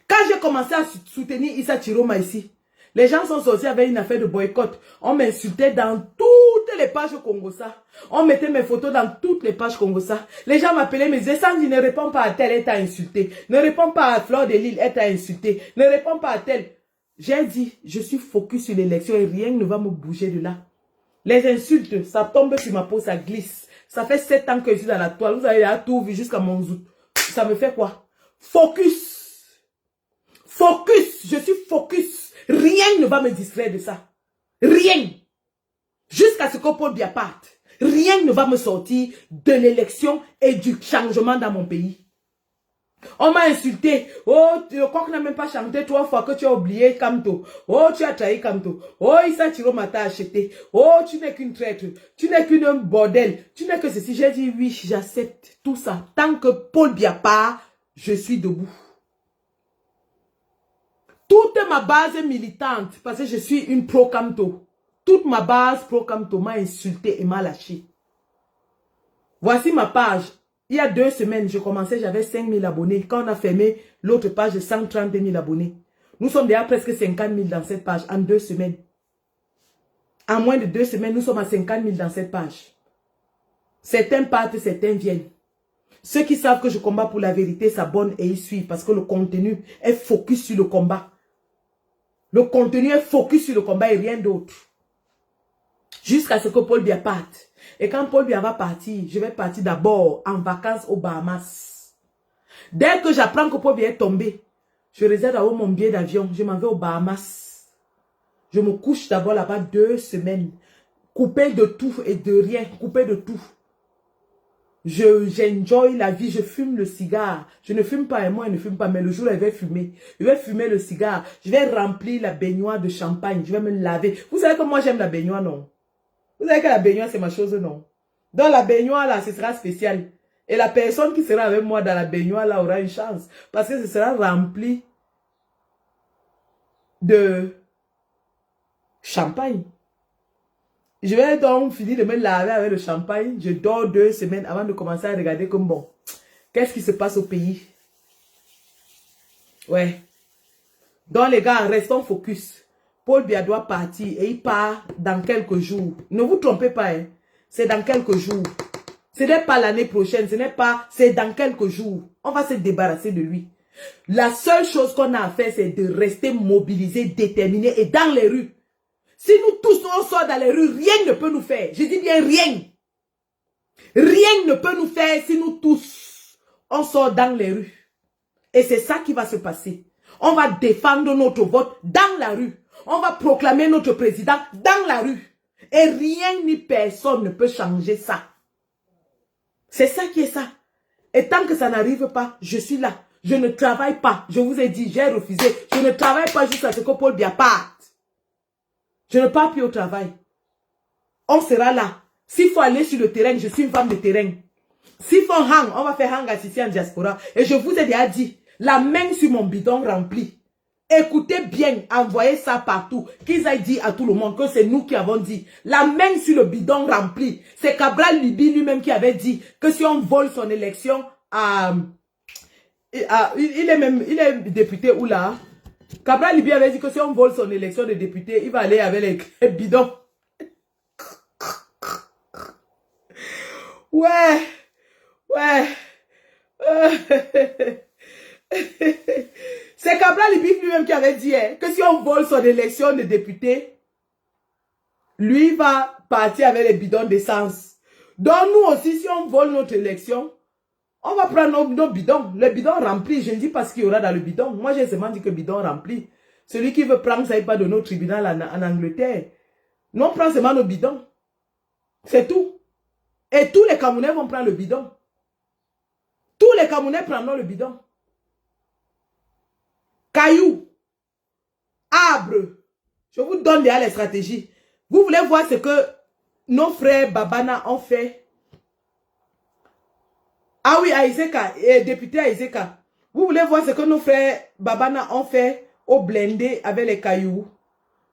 Quand j'ai commencé à soutenir Issa Chiroma ici, les gens sont sortis avec une affaire de boycott. On m'insultait dans toutes les pages Congosa. On mettait mes photos dans toutes les pages Congosa. Les gens m'appelaient, me disaient, Sandy, ne réponds pas à tel, elle t'a insulté. Ne réponds pas à Fleur de Lille, elle t'a insulté. Ne réponds pas à tel. J'ai dit, je suis focus sur l'élection et rien ne va me bouger de là. Les insultes, ça tombe sur ma peau, ça glisse. Ça fait 7 ans que je suis dans la toile. Vous avez tout vu jusqu'à mon zout. Ça me fait quoi? Focus. Focus, je suis focus. Rien ne va me distraire de ça. Rien. Jusqu'à ce que Paul Biya parte. Rien ne va me sortir de l'élection et du changement dans mon pays. On m'a insulté. Oh, le coq n'a même pas chanté 3 fois que tu as oublié Kamto. Oh, tu as trahi Kamto. Oh, Issa Chiroma t'a acheté. Oh, tu n'es qu'une traître. Tu n'es qu'une bordel. Tu n'es que ceci. J'ai dit oui, j'accepte tout ça. Tant que Paul Biya part, je suis debout. Toute ma base militante, parce que je suis une pro-Kamto. Toute ma base pro-Kamto m'a insulté et m'a lâché. Voici ma page. Il y a 2 semaines, je commençais, j'avais 5 000 abonnés. Quand on a fermé l'autre page de 130 000 abonnés. Nous sommes déjà presque 50 000 dans cette page en 2 semaines. En moins de 2 semaines, nous sommes à 50 000 dans cette page. Certains partent, certains viennent. Ceux qui savent que je combats pour la vérité s'abonnent et ils suivent parce que le contenu est focus sur le combat. Le contenu est focus sur le combat et rien d'autre. Jusqu'à ce que Paul Biya parte. Et quand Paul Biya va partir, je vais partir d'abord en vacances aux Bahamas. Dès que j'apprends que Paul Biya est tombé, je réserve d'abord mon billet d'avion. Je m'en vais aux Bahamas. Je me couche d'abord là-bas 2 semaines. Coupé de tout et de rien. Coupé de tout. J'enjoy la vie, je fume le cigare. Je ne fume pas et moi, je ne fume pas. Mais le jour où je vais fumer, je vais fumer le cigare. Je vais remplir la baignoire de champagne. Je vais me laver. Vous savez que moi, j'aime la baignoire, non? Vous savez que la baignoire, c'est ma chose, non? Dans la baignoire, là, ce sera spécial. Et la personne qui sera avec moi dans la baignoire, là, aura une chance. Parce que ce sera rempli de champagne. Je vais donc finir de me laver avec le champagne. Je dors 2 semaines avant de commencer à regarder comme bon. Qu'est-ce qui se passe au pays? Ouais. Donc les gars, restons focus. Paul Biya doit partir et il part dans quelques jours. Ne vous trompez pas, hein. C'est dans quelques jours. Ce n'est pas l'année prochaine, ce n'est pas... C'est dans quelques jours. On va se débarrasser de lui. La seule chose qu'on a à faire, c'est de rester mobilisé, déterminé et dans les rues. Si nous tous, on sort dans les rues, rien ne peut nous faire. Je dis bien rien. Rien ne peut nous faire si nous tous, on sort dans les rues. Et c'est ça qui va se passer. On va défendre notre vote dans la rue. On va proclamer notre président dans la rue. Et rien ni personne ne peut changer ça. C'est ça qui est ça. Et tant que ça n'arrive pas, je suis là. Je ne travaille pas. Je vous ai dit, j'ai refusé. Je ne travaille pas jusqu'à ce que Paul Biya parte. Je ne pars plus au travail. On sera là. S'il faut aller sur le terrain, je suis une femme de terrain. S'il faut hang, on va faire hang ici en diaspora. Et je vous ai déjà dit, la main sur mon bidon rempli. Écoutez bien, envoyez ça partout. Qu'ils aillent dire à tout le monde que c'est nous qui avons dit. La main sur le bidon rempli. C'est Cabral Liby lui-même qui avait dit que si on vole son élection il est député où là? Cabral Liby avait dit que si on vole son élection de député, il va aller avec les bidons. Ouais. C'est Cabral Liby lui-même qui avait dit que si on vole son élection de député, lui va partir avec les bidons d'essence. Donc nous aussi, si on vole notre élection, on va prendre nos bidons. Le bidon rempli, je ne dis pas ce qu'il y aura dans le bidon. Moi, j'ai seulement dit que bidon rempli. Celui qui veut prendre ça, il part de notre tribunal en Angleterre. Nous, on prend seulement nos bidons. C'est tout. Et tous les Camerounais vont prendre le bidon. Tous les Camerounais prendront le bidon. Cailloux, arbre. Je vous donne déjà les stratégies. Vous voulez voir ce que nos frères Babana ont fait? Ah oui, à Iseka, député à Iseka. Vous voulez voir ce que nos frères Babana ont fait au blindé avec les cailloux?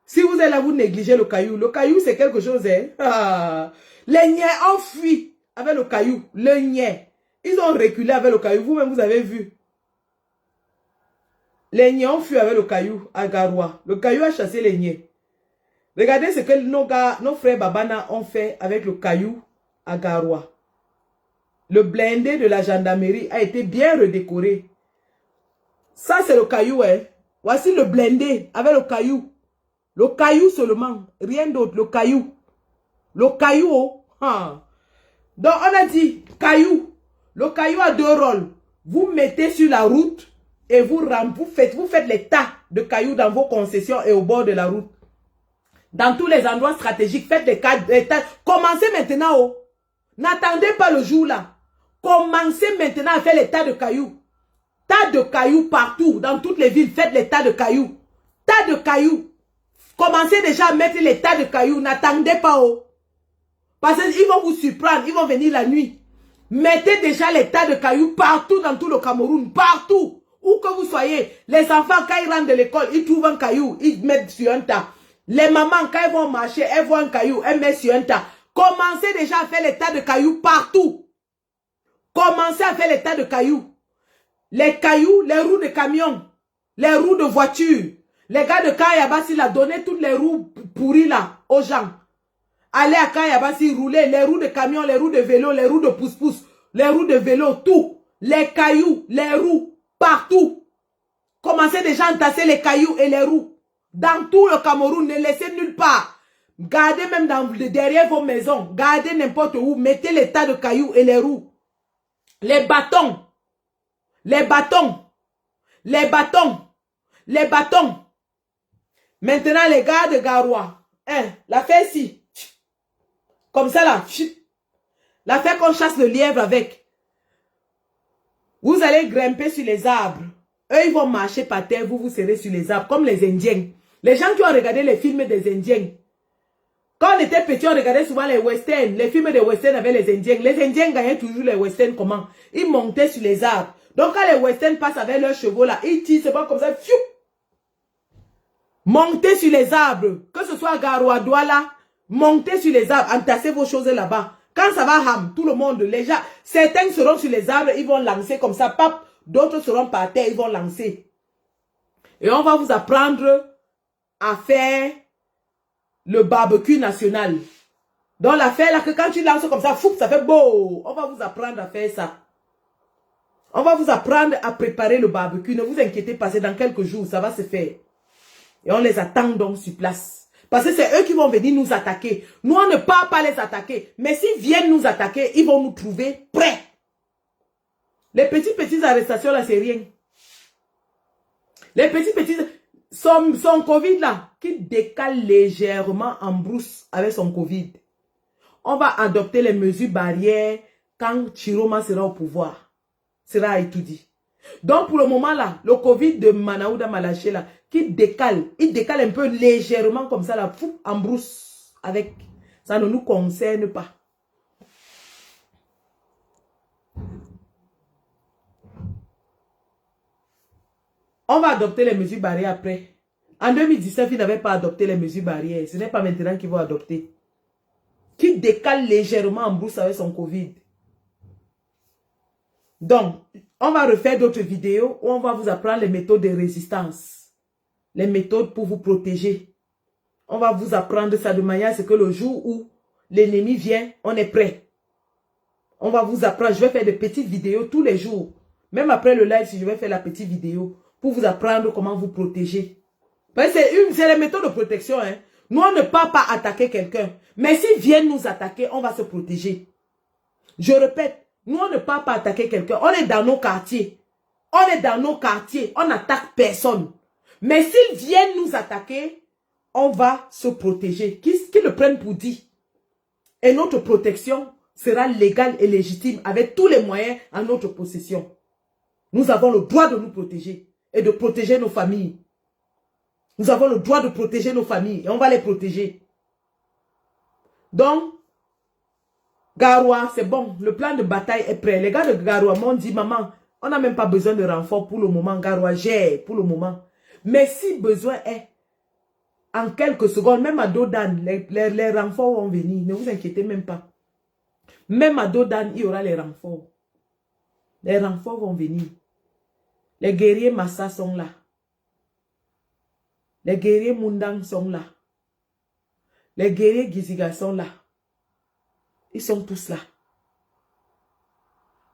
Si vous êtes là, vous négligez le caillou. Le caillou, c'est quelque chose, hein? Ah. Les niais ont fui avec le caillou. Le niais. Ils ont reculé avec le caillou. Vous-même, vous avez vu. Les niais ont fui avec le caillou à Garoua. Le caillou a chassé les niais. Regardez ce que nos frères Babana ont fait avec le caillou à Garoua. Le blindé de la gendarmerie a été bien redécoré. Ça, c'est le caillou, hein. Voici le blindé avec le caillou. Le caillou seulement. Rien d'autre. Le caillou. Le caillou, oh. Donc, on a dit caillou. Le caillou a 2 rôles. Vous mettez sur la route et vous faites les tas de cailloux dans vos concessions et au bord de la route. Dans tous les endroits stratégiques, faites des tas. Commencez maintenant. Oh. N'attendez pas le jour là. Commencez maintenant à faire les tas de cailloux. Tas de cailloux partout, dans toutes les villes, faites les tas de cailloux. Tas de cailloux. Commencez déjà à mettre les tas de cailloux. N'attendez pas. Oh. Parce qu'ils vont vous surprendre, ils vont venir la nuit. Mettez déjà les tas de cailloux partout dans tout le Cameroun, partout. Où que vous soyez, les enfants, quand ils rentrent de l'école, ils trouvent un caillou, ils mettent sur un tas. Les mamans, quand elles vont marcher, elles voient un caillou, elles mettent sur un tas. Commencez déjà à faire les tas de cailloux partout. Commencez à faire les tas de cailloux. Les cailloux, les roues de camion, les roues de voiture. Les gars de Kayabassi, il a donné toutes les roues pourries là aux gens. Allez à Kayabassi, rouler les roues de camion, les roues de vélo, les roues de pousse-pousse, les roues de vélo, tout. Les cailloux, les roues, partout. Commencez déjà à entasser les cailloux et les roues. Dans tout le Cameroun, ne laissez nulle part. Gardez même derrière vos maisons. Gardez n'importe où. Mettez les tas de cailloux et les roues. Les bâtons. Les bâtons. Les bâtons. Les bâtons. Maintenant, les gars de Garoua. Hein, la fait ici. Comme ça là. La fait qu'on chasse le lièvre avec. Vous allez grimper sur les arbres. Eux, ils vont marcher par terre. Vous serez sur les arbres. Comme les Indiens. Les gens qui ont regardé les films des Indiens. Quand on était petit, on regardait souvent les westerns. Les films de westerns avec les Indiens. Les Indiens gagnaient toujours les westerns comment? Ils montaient sur les arbres. Donc quand les westerns passent avec leurs chevaux là, ils tirent, c'est pas comme ça. Fiou! Montez sur les arbres. Que ce soit à Garoua, Douala, montez sur les arbres, entassez vos choses là-bas. Quand ça va ham, tout le monde, les gens, certains seront sur les arbres, ils vont lancer comme ça, pap. D'autres seront par terre, ils vont lancer. Et on va vous apprendre à faire le barbecue national. Donc l'affaire là, que quand tu lances comme ça, fou, ça fait beau. On va vous apprendre à faire ça. On va vous apprendre à préparer le barbecue. Ne vous inquiétez pas, c'est dans quelques jours, ça va se faire. Et on les attend donc sur place. Parce que c'est eux qui vont venir nous attaquer. Nous, on ne part pas les attaquer. Mais s'ils viennent nous attaquer, ils vont nous trouver prêts. Les petites arrestations là, c'est rien. Les petites... Son Covid là, qui décale légèrement en brousse avec son Covid. On va adopter les mesures barrières quand Chiroma sera au pouvoir. Sera étudié. Donc pour le moment là, le Covid de Manaouda Malaché là, qui décale, il décale un peu légèrement comme ça là, fou, en brousse avec. Ça ne nous concerne pas. On va adopter les mesures barrières après. En 2019, ils n'avaient pas adopté les mesures barrières. Ce n'est pas maintenant qu'ils vont adopter. Qui décale légèrement en brousse avec son Covid. Donc, on va refaire d'autres vidéos où on va vous apprendre les méthodes de résistance. Les méthodes pour vous protéger. On va vous apprendre ça de manière à ce que le jour où l'ennemi vient, on est prêt. On va vous apprendre. Je vais faire des petites vidéos tous les jours. Même après le live, si je vais faire la petite vidéo pour vous apprendre comment vous protéger. C'est les méthodes de protection. Hein. Nous, on ne peut pas attaquer quelqu'un. Mais s'ils viennent nous attaquer, on va se protéger. Je répète, nous, on ne peut pas attaquer quelqu'un. On est dans nos quartiers. On est dans nos quartiers. On n'attaque personne. Mais s'ils viennent nous attaquer, on va se protéger. Qu'ils le prennent pour dit. Et notre protection sera légale et légitime avec tous les moyens à notre possession. Nous avons le droit de nous protéger et de protéger nos familles. Nous avons le droit de protéger nos familles et on va les protéger. Donc, Garoua, c'est bon. Le plan de bataille est prêt. Les gars de Garoua m'ont dit, maman, on n'a même pas besoin de renfort pour le moment. Garoua gère pour le moment. Mais si besoin est, en quelques secondes, même à Dodan, les renforts vont venir. Ne vous inquiétez même pas. Même à Dodan, il y aura les renforts. Les renforts vont venir. Les guerriers Massa sont là. Les guerriers Mundang sont là. Les guerriers Giziga sont là. Ils sont tous là.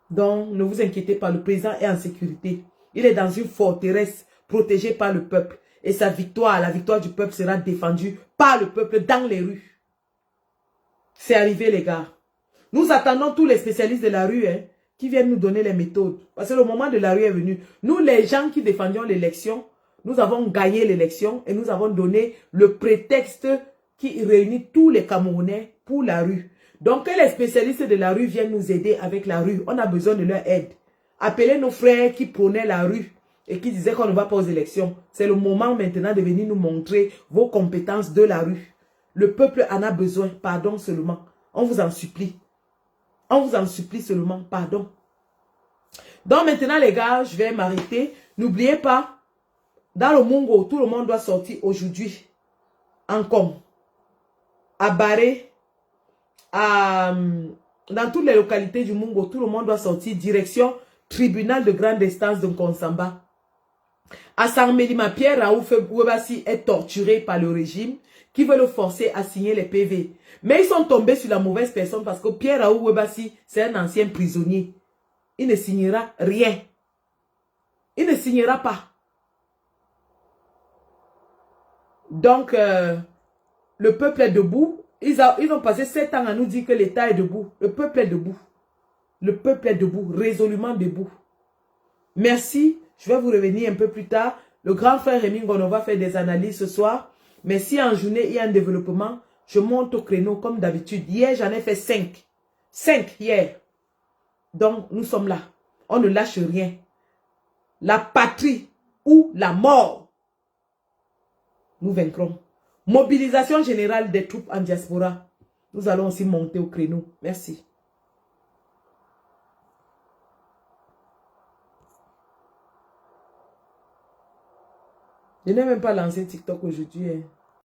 Donc, ne vous inquiétez pas, le président est en sécurité. Il est dans une forteresse protégée par le peuple. Et sa victoire, la victoire du peuple sera défendue par le peuple dans les rues. C'est arrivé les gars. Nous attendons tous les spécialistes de la rue. Hein. qui viennent nous donner les méthodes. Parce que le moment de la rue est venu. Nous, les gens qui défendions l'élection, nous avons gagné l'élection et nous avons donné le prétexte qui réunit tous les Camerounais pour la rue. Donc, que les spécialistes de la rue viennent nous aider avec la rue, on a besoin de leur aide. Appelez nos frères qui prônaient la rue et qui disaient qu'on ne va pas aux élections. C'est le moment maintenant de venir nous montrer vos compétences de la rue. Le peuple en a besoin, pardon seulement. On vous en supplie. On vous en supplie seulement, pardon. Donc maintenant les gars, je vais m'arrêter. N'oubliez pas, dans le Mungo, tout le monde doit sortir aujourd'hui. En Com, à Barré, dans toutes les localités du Mungo, tout le monde doit sortir direction tribunal de grande instance de Nkonsamba. À Sarmélima, Pierre Raouf Webassi est torturé par le régime qui veut le forcer à signer les PV. Mais ils sont tombés sur la mauvaise personne parce que Pierre Raoult Webassi, c'est un ancien prisonnier. Il ne signera rien. Il ne signera pas. Donc, le peuple est debout. Ils ont passé 7 ans à nous dire que l'État est debout. Le peuple est debout. Le peuple est debout, résolument debout. Merci. Je vais vous revenir un peu plus tard. Le grand frère Rémi Ngono va faire des analyses ce soir. Mais si en journée, il y a un développement, je monte au créneau comme d'habitude. Hier, j'en ai fait 5. 5 hier. Donc, nous sommes là. On ne lâche rien. La patrie ou la mort. Nous vaincrons. Mobilisation générale des troupes en diaspora. Nous allons aussi monter au créneau. Merci. Je n'ai même pas lancé TikTok aujourd'hui.